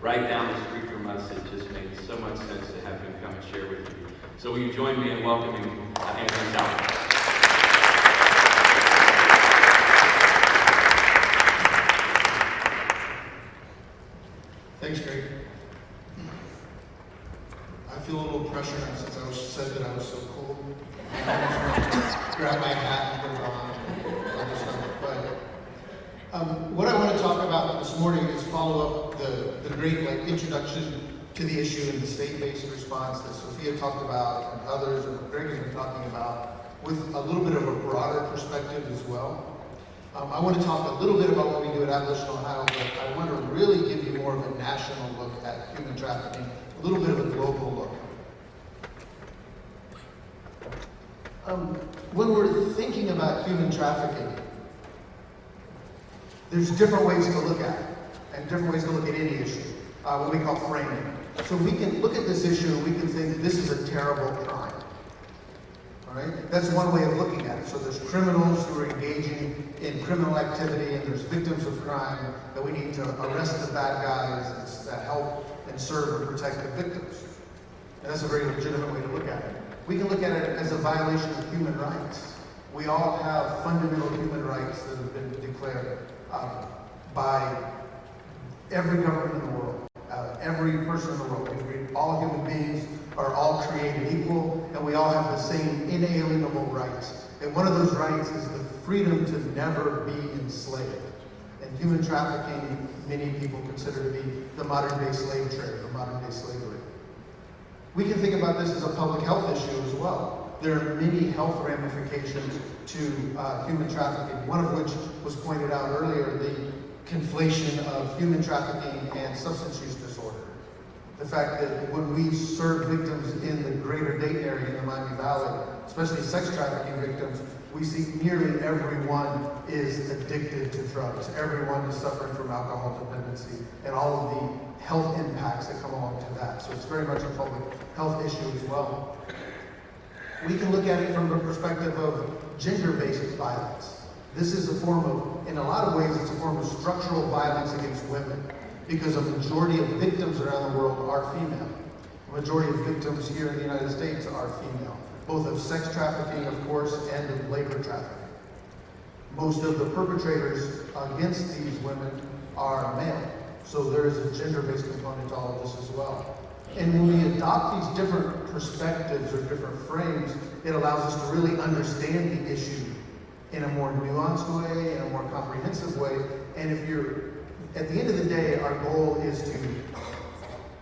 right down the street from us, it just made so much sense to have him come and share with you. So will you join me in welcoming Anthony Talbot? Thanks, Greg. I feel a little pressure now since I said that I was so cold. I just want to grab my hat and put it on and all this stuff. But what I want to talk about this morning is follow up the great introduction to the issue and the state-based response that Sophia talked about and others and Greg has been talking about with a little bit of a broader perspective as well. I want to talk a little bit about what we do at Abolition, Ohio, but I want to really give you more of a national look at human trafficking, a little bit of a global look. When we're thinking about human trafficking, there's different ways to look at it, and different ways to look at any issue, what we call framing. So we can look at this issue and we can think this is a terrible crime. Right? That's one way of looking at it. So there's criminals who are engaging in criminal activity, and there's victims of crime that we need to arrest the bad guys that help and serve and protect the victims. And that's a very legitimate way to look at it. We can look at it as a violation of human rights. We all have fundamental human rights that have been declared by every government in the world, every person in the world. We agree all human beings are all created equal, and we all have the same inalienable rights. And one of those rights is the freedom to never be enslaved. And human trafficking, many people consider to be the modern-day slave trade, or modern-day slavery. We can think about this as a public health issue as well. There are many health ramifications to human trafficking, one of which was pointed out earlier, the conflation of human trafficking and substance use disorder. The fact that when we serve victims in the greater Dayton area in the Miami Valley, especially sex trafficking victims, we see nearly everyone is addicted to drugs. Everyone is suffering from alcohol dependency and all of the health impacts that come along to that. So it's very much a public health issue as well. We can look at it from the perspective of gender-based violence. This is a form of, in a lot of ways, it's a form of structural violence against women, because a majority of victims around the world are female. A majority of victims here in the United States are female, both of sex trafficking, of course, and of labor trafficking. Most of the perpetrators against these women are male, so there is a gender-based component to all of this as well. And when we adopt these different perspectives or different frames, it allows us to really understand the issue in a more nuanced way, in a more comprehensive way. And if you're, at the end of the day, our goal is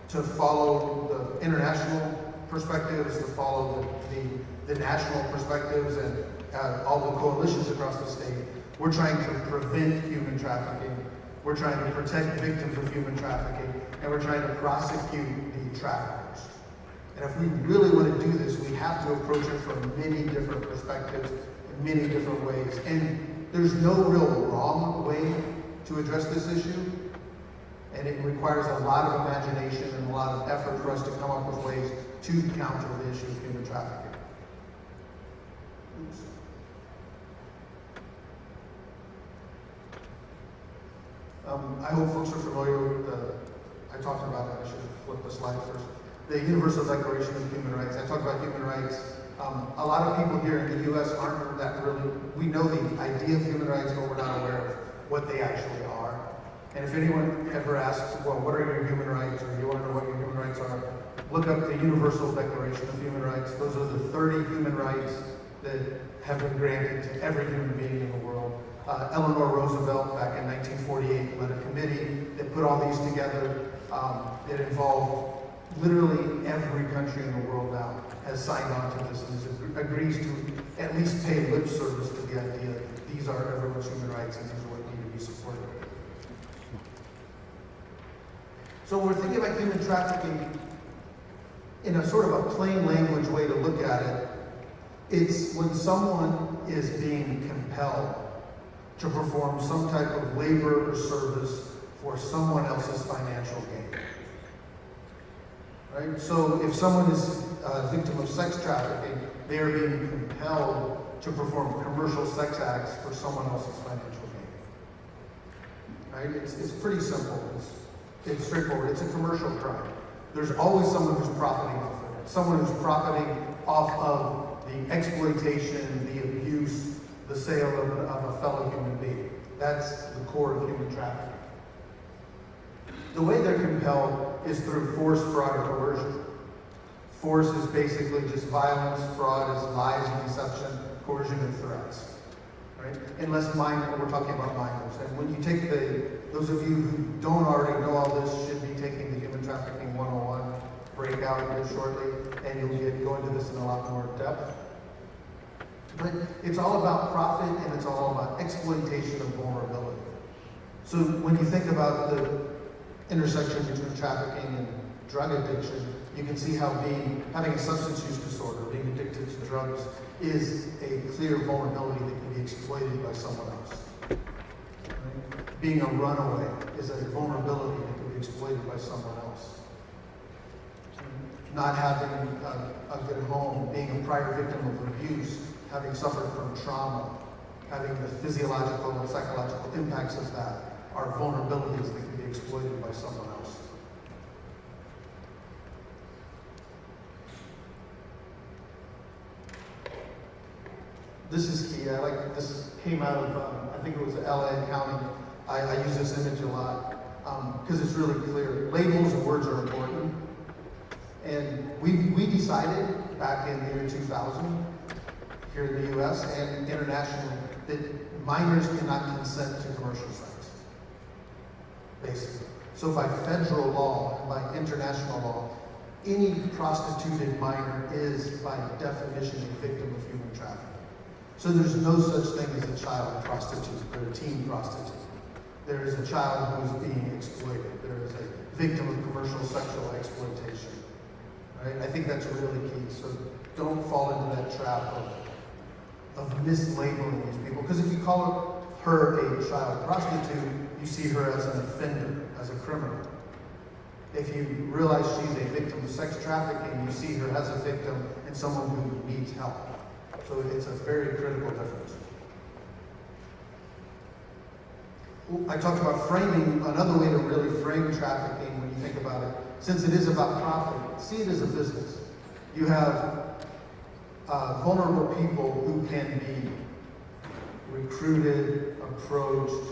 to follow the international perspectives, to follow the national perspectives and all the coalitions across the state. We're trying to prevent human trafficking. We're trying to protect victims of human trafficking, and we're trying to prosecute the traffickers. And if we really want to do this, we have to approach it from many different perspectives, in many different ways. And there's no real wrong way to address this issue. And it requires a lot of imagination and a lot of effort for us to come up with ways to counter the issue of human trafficking. Oops. I hope folks are familiar with I talked about it, I should have flipped the slide first. The Universal Declaration of Human Rights. I talked about human rights. A lot of people here in the U.S. aren't that really, we know the idea of human rights, but we're not aware of what they actually are. And if anyone ever asks, well, what are your human rights, or you want to know what your human rights are, look up the Universal Declaration of Human Rights. Those are the 30 human rights that have been granted to every human being in the world. Eleanor Roosevelt, back in 1948, led a committee that put all these together. It involved literally every country in the world now has signed on to this and agrees to at least pay lip service to the idea that these are everyone's human rights and these are what need to be supported. So when we're thinking about human trafficking in a sort of a plain language way to look at it, it's when someone is being compelled to perform some type of labor or service for someone else's financial gain. Right? So if someone is a victim of sex trafficking, they are being compelled to perform commercial sex acts for someone else's financial gain. Right? It's pretty simple. It's straightforward. It's a commercial crime. There's always someone who's profiting off of it. Someone who's profiting off of the exploitation, the abuse, the sale of a fellow human being. That's the core of human trafficking. The way they're compelled is through force, fraud, or coercion. Force is basically just violence, fraud is lies and deception, coercion and threats. Right? Unless we're talking about minors. And when you take those of you who don't already know all this should be taking the Human Trafficking 101 breakout here shortly, and you'll go into this in a lot more depth. But it's all about profit and it's all about exploitation of vulnerability. So when you think about the intersection between trafficking and drug addiction, you can see how having a substance use disorder, being addicted to drugs, is a clear vulnerability that can be exploited by someone else. Right? Being a runaway is a vulnerability that can be exploited by someone else. Not having a good home, being a prior victim of abuse, having suffered from trauma, having the physiological and psychological impacts of that are vulnerabilities that can be exploited by someone else. This is key. This came out of, I think it was LA County. I use this image a lot because it's really clear. Labels and words are important. And we decided back in the year 2000, here in the US and internationally, that minors cannot consent to commercial sex, basically. So by federal law and by international law, any prostituted minor is, by definition, a victim of human trafficking. So there's no such thing as a child prostitute or a teen prostitute. There is a child who is being exploited. There is a victim of commercial sexual exploitation. Right? I think that's really key. So don't fall into that trap of mislabeling these people. Because if you call her a child prostitute, you see her as an offender, as a criminal. If you realize she's a victim of sex trafficking, you see her as a victim and someone who needs help. So it's a very critical difference. I talked about framing. Another way to really frame trafficking when you think about it, since it is about profit, see it as a business. You have vulnerable people who can be recruited, approached,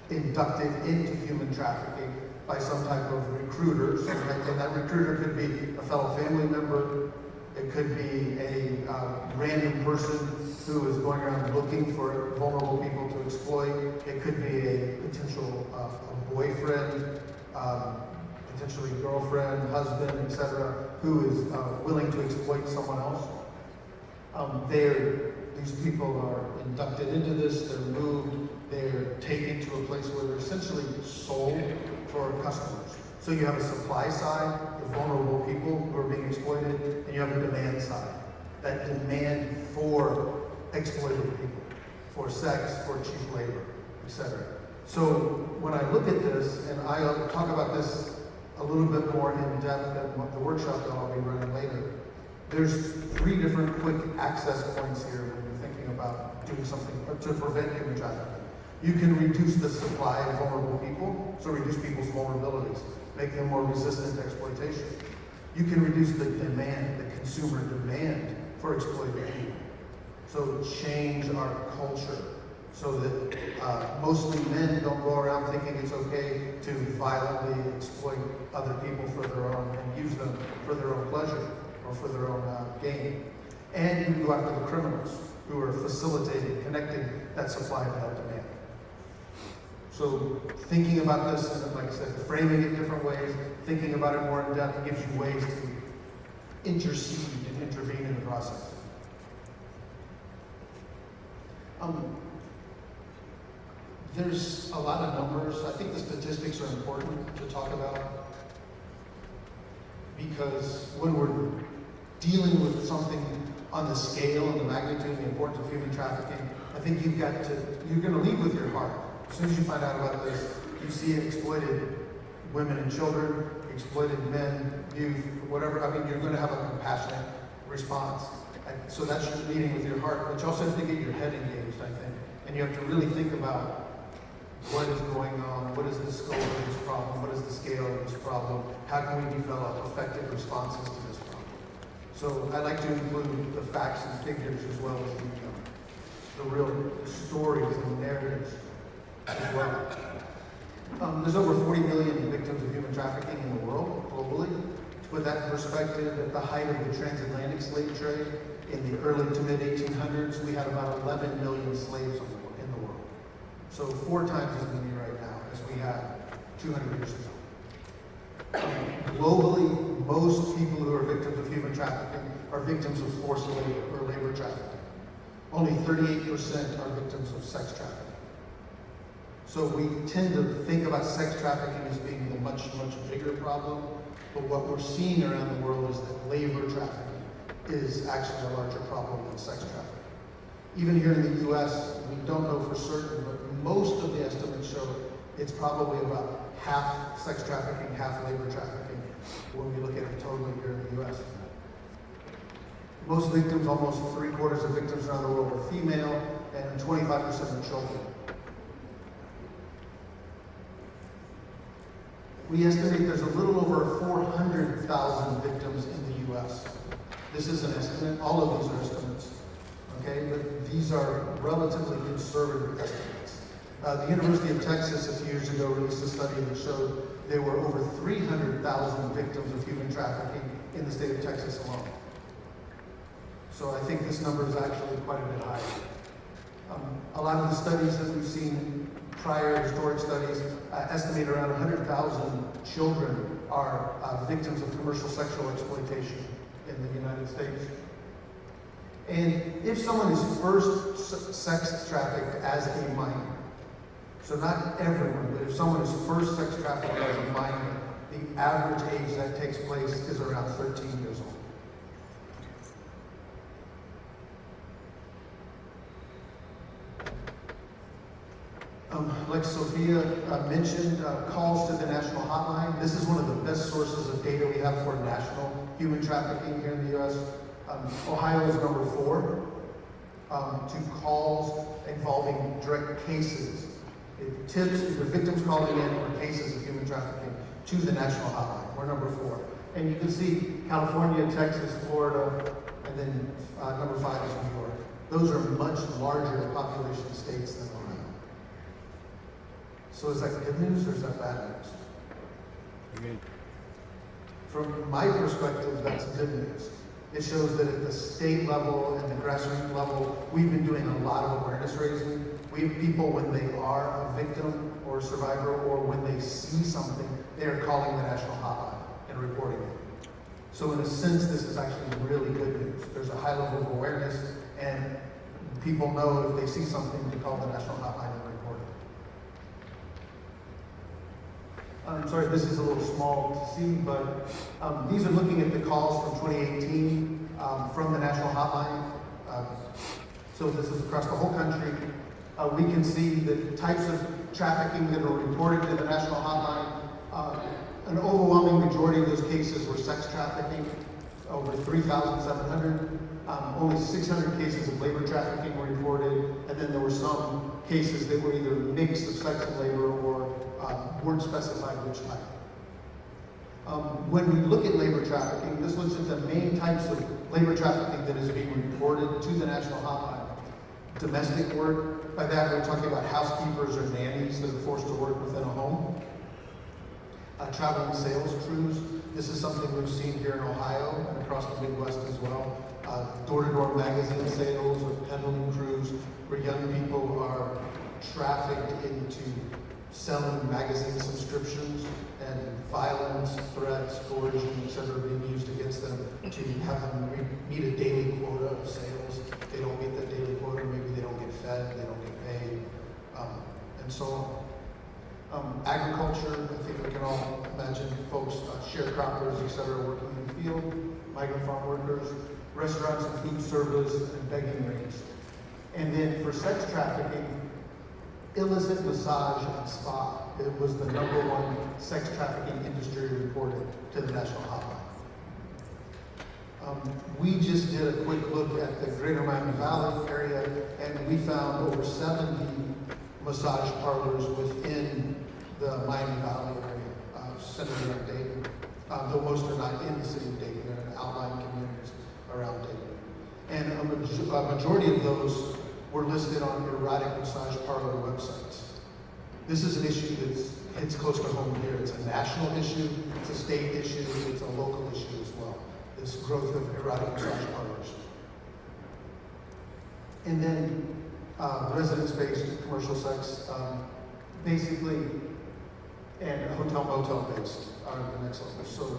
inducted into human trafficking by some type of recruiter. So, and that recruiter could be a fellow family member. It could be a random person who is going around looking for vulnerable people to exploit. It could be a potential a boyfriend, potentially girlfriend, husband, etc., who is willing to exploit someone else. These people are inducted into this, they're moved, they're taken to a place where they're essentially sold for customers. So you have a supply side, the vulnerable people who are being exploited, and you have a demand side, that demand for exploited people, for sex, for cheap labor, etc. So when I look at this, and I'll talk about this a little bit more in depth than the workshop that I'll be running later, there's 3 different quick access points here when you're thinking about doing something to prevent human trafficking. You can reduce the supply of vulnerable people, so reduce people's vulnerabilities, make them more resistant to exploitation. You can reduce the demand, the consumer demand for exploited people. So change our culture so that mostly men don't go around thinking it's okay to violently exploit other people for their own and use them for their own pleasure or for their own gain. And you go after the criminals who are facilitating, connecting that supply to that demand. So thinking about this, and like I said, framing it different ways, thinking about it more in depth gives you ways to intercede and intervene in the process. There's a lot of numbers. I think the statistics are important to talk about because when we're dealing with something on the scale and the magnitude and the importance of human trafficking, I think you're going to lead with your heart. As soon as you find out about this, you see exploited women and children, exploited men, youth, whatever. I mean, you're going to have a compassionate response. So that's leading with your heart, but you also have to get your head engaged, I think. And you have to really think about what is going on, what is the scope of this problem, what is the scale of this problem, how can we develop effective responses to this problem. So I like to include the facts and figures as well as the real stories and narratives as well. There's over 40 million victims of human trafficking in the world, globally. To put that in perspective, at the height of the transatlantic slave trade in the early to mid 1800s, we had about 11 million slaves in the world. So 4 times as many right now as we had 200 years ago. Globally, most people who are victims of human trafficking are victims of forced labor or labor trafficking. Only 38% are victims of sex trafficking. So we tend to think about sex trafficking as being the much, much bigger problem, but what we're seeing around the world is that labor trafficking is actually a larger problem than sex trafficking. Even here in the US, we don't know for certain, but most of the estimates show it's probably about half sex trafficking, half labor trafficking when we look at it totally here in the US. Most victims, almost 3/4 of victims around the world are female, and 25% are children. We estimate there's a little over 400,000 victims in the US. This is an estimate, all of these are estimates, okay? But these are relatively conservative estimates. The University of Texas a few years ago released a study that showed there were over 300,000 victims of human trafficking in the state of Texas alone. So I think this number is actually quite a bit higher. A lot of the studies that we've seen, prior historic studies, estimate around 100,000 children are victims of commercial sexual exploitation in the United States. And if someone is first sex trafficked as a minor, so not everyone, but if someone is first sex trafficked as a minor, the average age that takes place is around 13 years old. Like Sophia mentioned, calls to the national hotline. This is one of the best sources of data we have for national human trafficking here in the U.S. Ohio is number 4 to calls involving direct cases. It tips either victims calling in or cases of human trafficking to the national hotline. We're number 4. And you can see California, Texas, Florida, and then number 5 is New York. Those are much larger population states than Ohio. So is that good news or is that bad news? Good. From my perspective, that's good news. It shows that at the state level and the grassroots level, we've been doing a lot of awareness raising. We have people, when they are a victim or a survivor, or when they see something, they are calling the national hotline and reporting it. So in a sense, this is actually really good news. There's a high level of awareness, and people know if they see something to call the national hotline and report it. I'm sorry, this is a little small to see, but these are looking at the calls from 2018 from the national hotline. So this is across the whole country. We can see the types of trafficking that are reported to the national hotline. An overwhelming majority of those cases were sex trafficking, over 3,700. Only 600 cases of labor trafficking were reported, and then there were some cases that were either a mix of sex and labor or weren't specified which type. When we look at labor trafficking, this looks at the main types of labor trafficking that is being reported to the national hotline. Domestic work, by that we're talking about housekeepers or nannies that are forced to work within a home. Traveling sales crews, this is something we've seen here in Ohio and across the Midwest as well. Door-to-door magazine sales or peddling crews where young people are trafficked into selling magazine subscriptions, and violence, threats, coercion, etc. being used against them to have them meet a daily quota of sales. If they don't meet that daily quota, maybe they don't get fed, they don't get paid, and so on. Agriculture, I think we can all imagine folks, sharecroppers, etc., working in the field, migrant farm workers, restaurants and food service, and begging rings. And then for sex trafficking, illicit massage and spa. It was the #1 sex trafficking industry reported to the national hotline. We just did a quick look at the greater Miami Valley area, and we found over 70 massage parlors within the Miami Valley area, centered around Dayton. Though most are not in the city of Dayton, they're in outlying communities around Dayton. And a majority of those were listed on erotic massage parlor websites. This is an issue that hits close to home here. It's a national issue, it's a state issue, it's a local issue as well. This growth of erotic massage parlors. And then residence-based commercial sex, basically, and hotel-motel based are the next level. So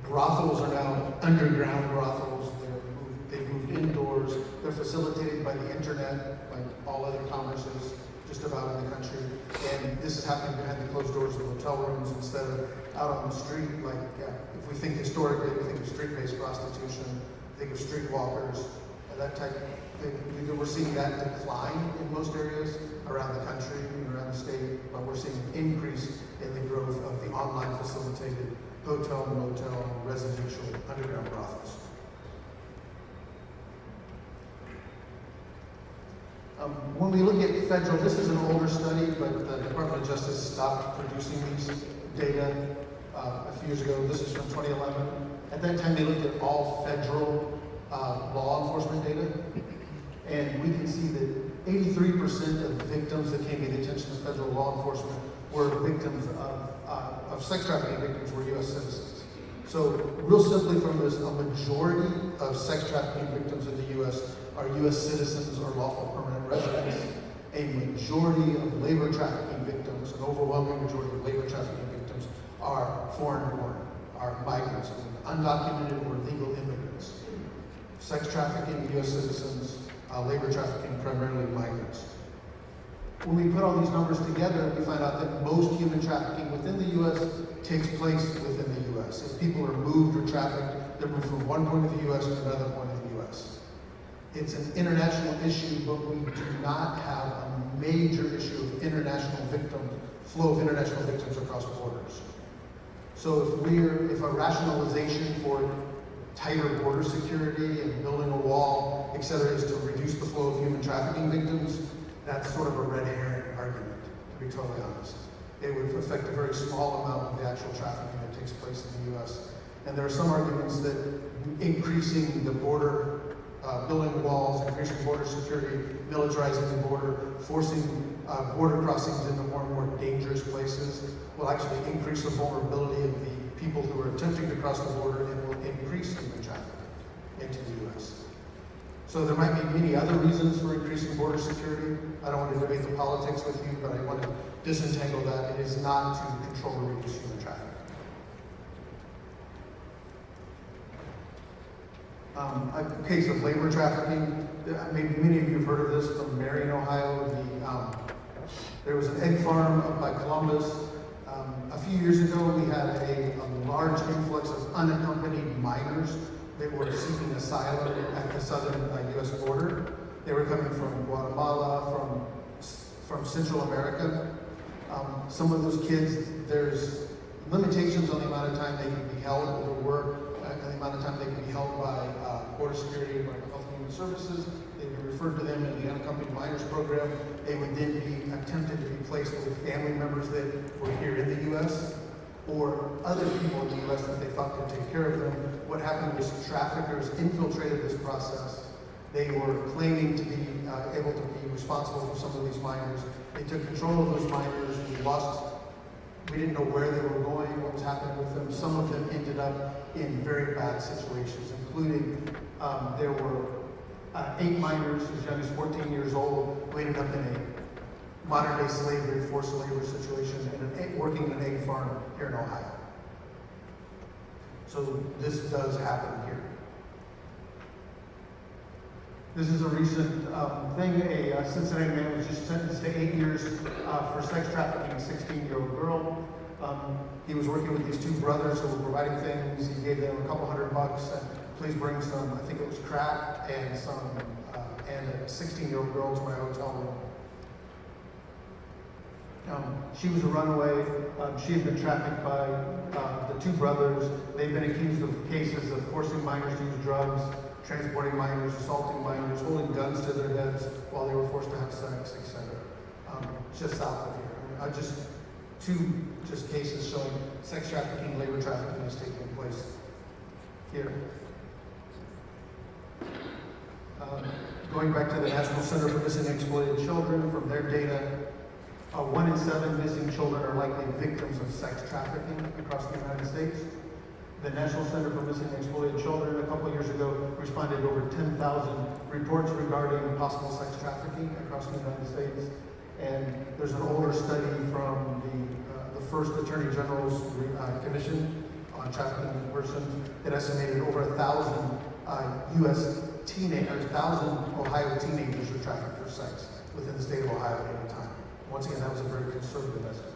brothels are now underground brothels. They've moved indoors. They're facilitated by the internet, like all other commerces just about in the country. And this is happening behind the closed doors of hotel rooms instead of out on the street. Like if we think historically, we think of street-based prostitution, think of streetwalkers, that type of thing. We're seeing that decline in most areas around the country and around the state, but we're seeing an increase in the growth of the online facilitated hotel, motel, residential, underground brothels. When we look at federal, this is an older study, but the Department of Justice stopped producing these data a few years ago. This is from 2011. At that time, they looked at all federal law enforcement data, and we can see that 83% of victims that came to the attention of federal law enforcement were victims of sex trafficking victims were U.S. citizens. So real simply from this, a majority of sex trafficking victims in the U.S. are U.S. citizens or lawful permanent residents. A majority of labor trafficking victims, an overwhelming majority of labor trafficking victims are foreign-born, are migrants, undocumented or legal immigrants. Sex trafficking, U.S. citizens, labor trafficking, primarily migrants. When we put all these numbers together, we find out that most human trafficking within the U.S. takes place within the U.S. As people are moved or trafficked, they're moved from one point of the U.S. to another point of the U.S. It's an international issue, but we do not have a major issue of flow of international victims across borders. So if a rationalization for tighter border security and building a wall, et cetera, is to reduce the flow of human trafficking victims, that's sort of a red herring argument, to be totally honest. It would affect a very small amount of the actual trafficking that takes place in the U.S. And there are some arguments that increasing the border, building walls, increasing border security, militarizing the border, forcing border crossings into more and more dangerous places will actually increase the vulnerability of the people who are attempting to cross the border and will increase human trafficking into the U.S. So there might be many other reasons for increasing border security. I don't want to debate the politics with you, but I want to disentangle that. It is not to control or reduce human trafficking. A case of labor trafficking, maybe many of you have heard of this from Marion, Ohio. There was an egg farm up by Columbus. A few years ago, we had a large influx of unaccompanied minors that were seeking asylum at the southern U.S. border. They were coming from Guatemala, from Central America. Some of those kids, there's limitations on the amount of time they can be held, or the amount of time they can be held by Border Security or Health and Human Services. They'd be referred to them in the unaccompanied minors program. They would then be attempted to be placed with family members that were here in the U.S. or other people in the U.S. that they thought could take care of them. What happened was traffickers infiltrated this process. They were claiming to be able to be responsible for some of these minors. They took control of those minors. We didn't know where they were going, what was happening with them. Some of them ended up in very bad situations, including there were 8 minors as young as 14 years old who ended up in a modern-day slavery, forced labor situation, and working in an egg farm here in Ohio. So this does happen here. This is a recent thing. A Cincinnati man was just sentenced to 8 years for sex trafficking a 16-year-old girl. He was working with these 2 brothers who were providing things. He gave them a couple $100 and please bring some, I think it was crack and a 16-year-old girl to my hotel room. She was a runaway. She had been trafficked by the 2 brothers. They've been accused of cases of forcing minors to use drugs, transporting minors, assaulting minors, holding guns to their heads while they were forced to have sex, etc. Just south of here. Just 2 cases showing sex trafficking, labor trafficking is taking place here. Going back to the National Center for Missing and Exploited Children, from their data, 1 in 7 missing children are likely victims of sex trafficking across the United States. The National Center for Missing and Exploited Children a couple years ago responded to over 10,000 reports regarding possible sex trafficking across the United States. And there's an older study from the first Attorney General's Commission on Trafficking in Persons that estimated over 1,000 1,000 Ohio teenagers were trafficked for sex within the state of Ohio at any time. Once again, that was a very conservative estimate.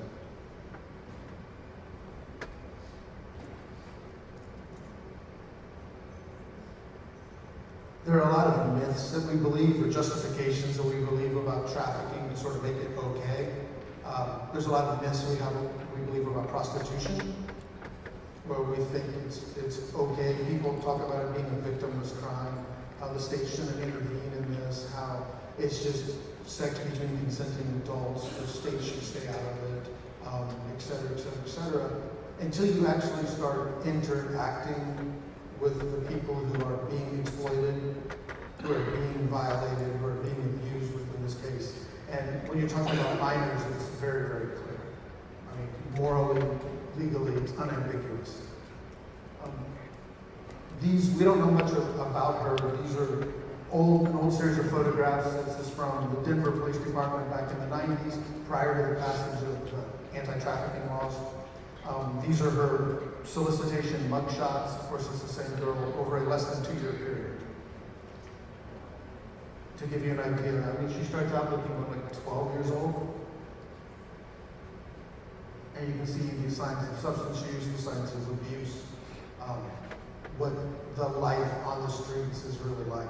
There are a lot of myths that we believe, or justifications that we believe about trafficking to sort of make it okay. There's a lot of myths we believe about prostitution, where we think it's okay. People talk about it being a victimless crime, how the state shouldn't intervene in this, how it's just sex between consenting adults, the state should stay out of it, et cetera, et cetera, et cetera. Until you actually start interacting with the people who are being exploited, who are being violated, who are being abused within this case. And when you're talking about minors, it's very, very clear. I mean, morally, legally, it's unambiguous. We don't know much about her. These are an old series of photographs. This is from the Denver Police Department back in the 90s, prior to the passage of the anti-trafficking laws. These are her solicitation mugshots. Of course, it's the same girl over a less than 2-year period. To give you an idea, I mean, she starts out looking like 12 years old. And you can see the signs of substance use, the signs of abuse, what the life on the streets is really like.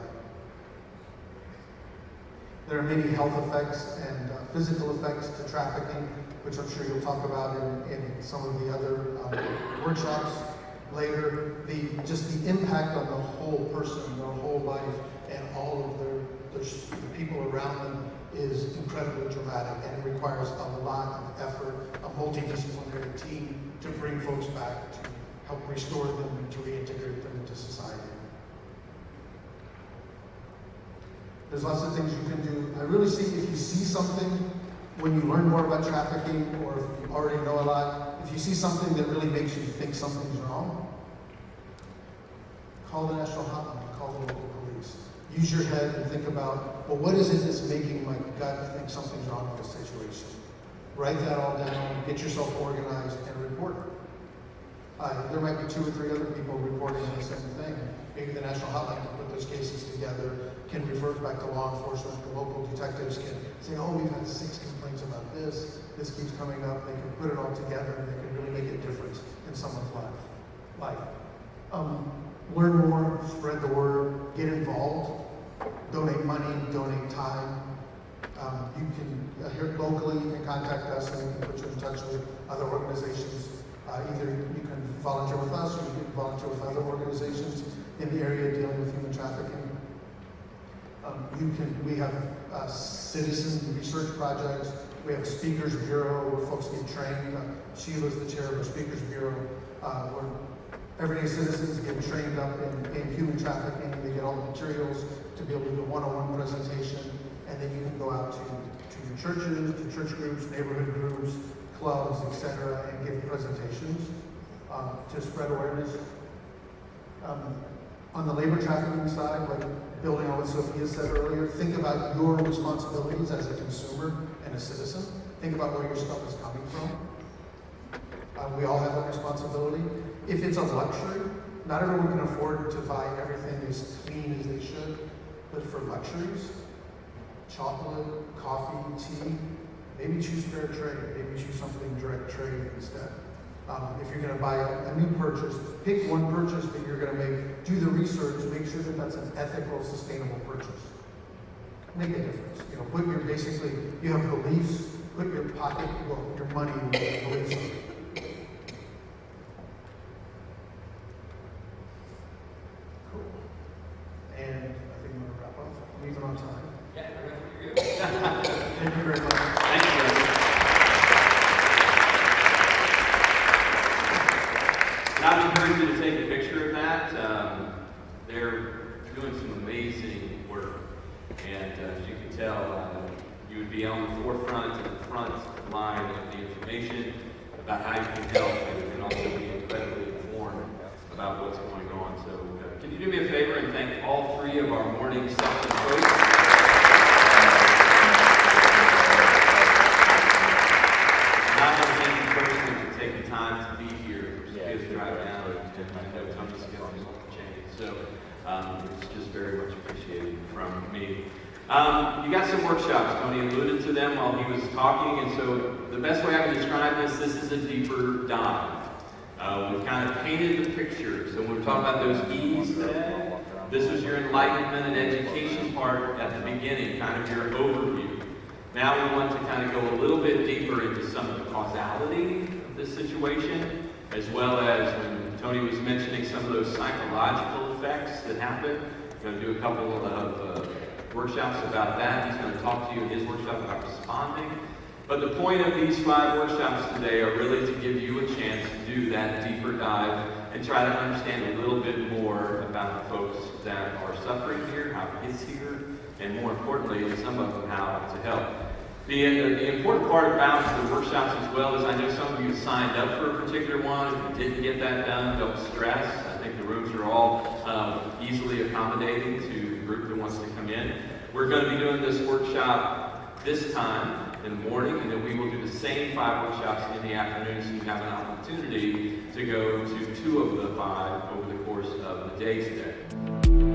There are many health effects and physical effects to trafficking, which I'm sure you'll talk about in some of the other workshops later. Just the impact on the whole person, their whole life, and all of the people around them is incredibly dramatic, and it requires a lot of effort, a multidisciplinary team to bring folks back, to help restore them and to reintegrate them into society. There's lots of things you can do. I really see, if you see something, when you learn more about trafficking, or if you already know a lot, if you see something that really makes you think something's wrong, call the national hotline, call the local police. Use your head and think about, well, what is it that's making my gut think something's wrong with the situation? Write that all down, get yourself organized, and report it. There might be 2 or 3 other people reporting on the same thing. Maybe the national hotline can put those cases together, can refer back to law enforcement, the local detectives can say, oh, we've had 6 complaints about this keeps coming up. They can put it all together, and they can really make a difference in someone's life. Learn more, spread the word, get involved, donate money, donate time. You can here locally, you can contact us and we can put you in touch with other organizations. Either you can volunteer with us or you can volunteer with other organizations in the area dealing with human trafficking. We have citizen research projects. We have a speakers bureau where folks get trained. Sheila's the chair of the speakers bureau, where everyday citizens get trained up in human trafficking. They get all the materials to be able to do a one-on-one presentation, and then you can go out to churches, to church groups, neighborhood groups, clubs, etc., and give presentations to spread awareness. On the labor trafficking side, like building on what Sophia said earlier, think about your responsibilities as a consumer and a citizen. Think about where your stuff is coming from. We all have that responsibility. If it's a luxury, not everyone can afford to buy everything as clean as they should, but for luxuries, chocolate, coffee, tea, maybe choose fair trade. Maybe choose something direct trade instead. If you're going to buy a new purchase, pick one purchase that you're going to make. Do the research. Make sure that that's an ethical, sustainable purchase. Make a difference. You know, put your you have beliefs. Put your your money where your beliefs are. Cool. And I think I'm going to wrap up. I'm even on time. Yeah, you're good. Thank you very much. Thank you. And I would encourage you to take a picture of that. They're doing some amazing work. And as you can tell, you would be on the forefront and the front line of the information about how you can help, and you can also be incredibly informed about what's going on. So can you do me a favor and thank all three of our morning self-employed? Not only thank you personally for taking time to be here, for Sophia to drive down, and I know Tony's schedule's off the chain. So it's just very much appreciated from me. You got some workshops. Tony alluded to them while he was talking, and so the best way I can describe this is a deeper dive. We've kind of painted the picture. So when we're talking about those E's today, this was your enlightenment and education part at the beginning, kind of your overview. Now we want to kind of go a little bit deeper into some of the causality of this situation, as well as when Tony was mentioning some of those psychological effects that happen. We're going to do a couple of workshops about that. He's going to talk to you in his workshop about responding. But the point of these 5 workshops today are really to give you a chance to do that deeper dive and try to understand a little bit more about the folks that are suffering here, how it gets here, and more importantly, some of them how to help. The important part about the workshops as well is I know some of you signed up for a particular one. If you didn't get that done, don't stress. I think the rooms are all easily accommodating to the group that wants to come in. We're going to be doing this workshop this time in the morning, and then we will do the same 5 workshops in the afternoon, so you have an opportunity to go to 2 of the 5 over the course of the day today.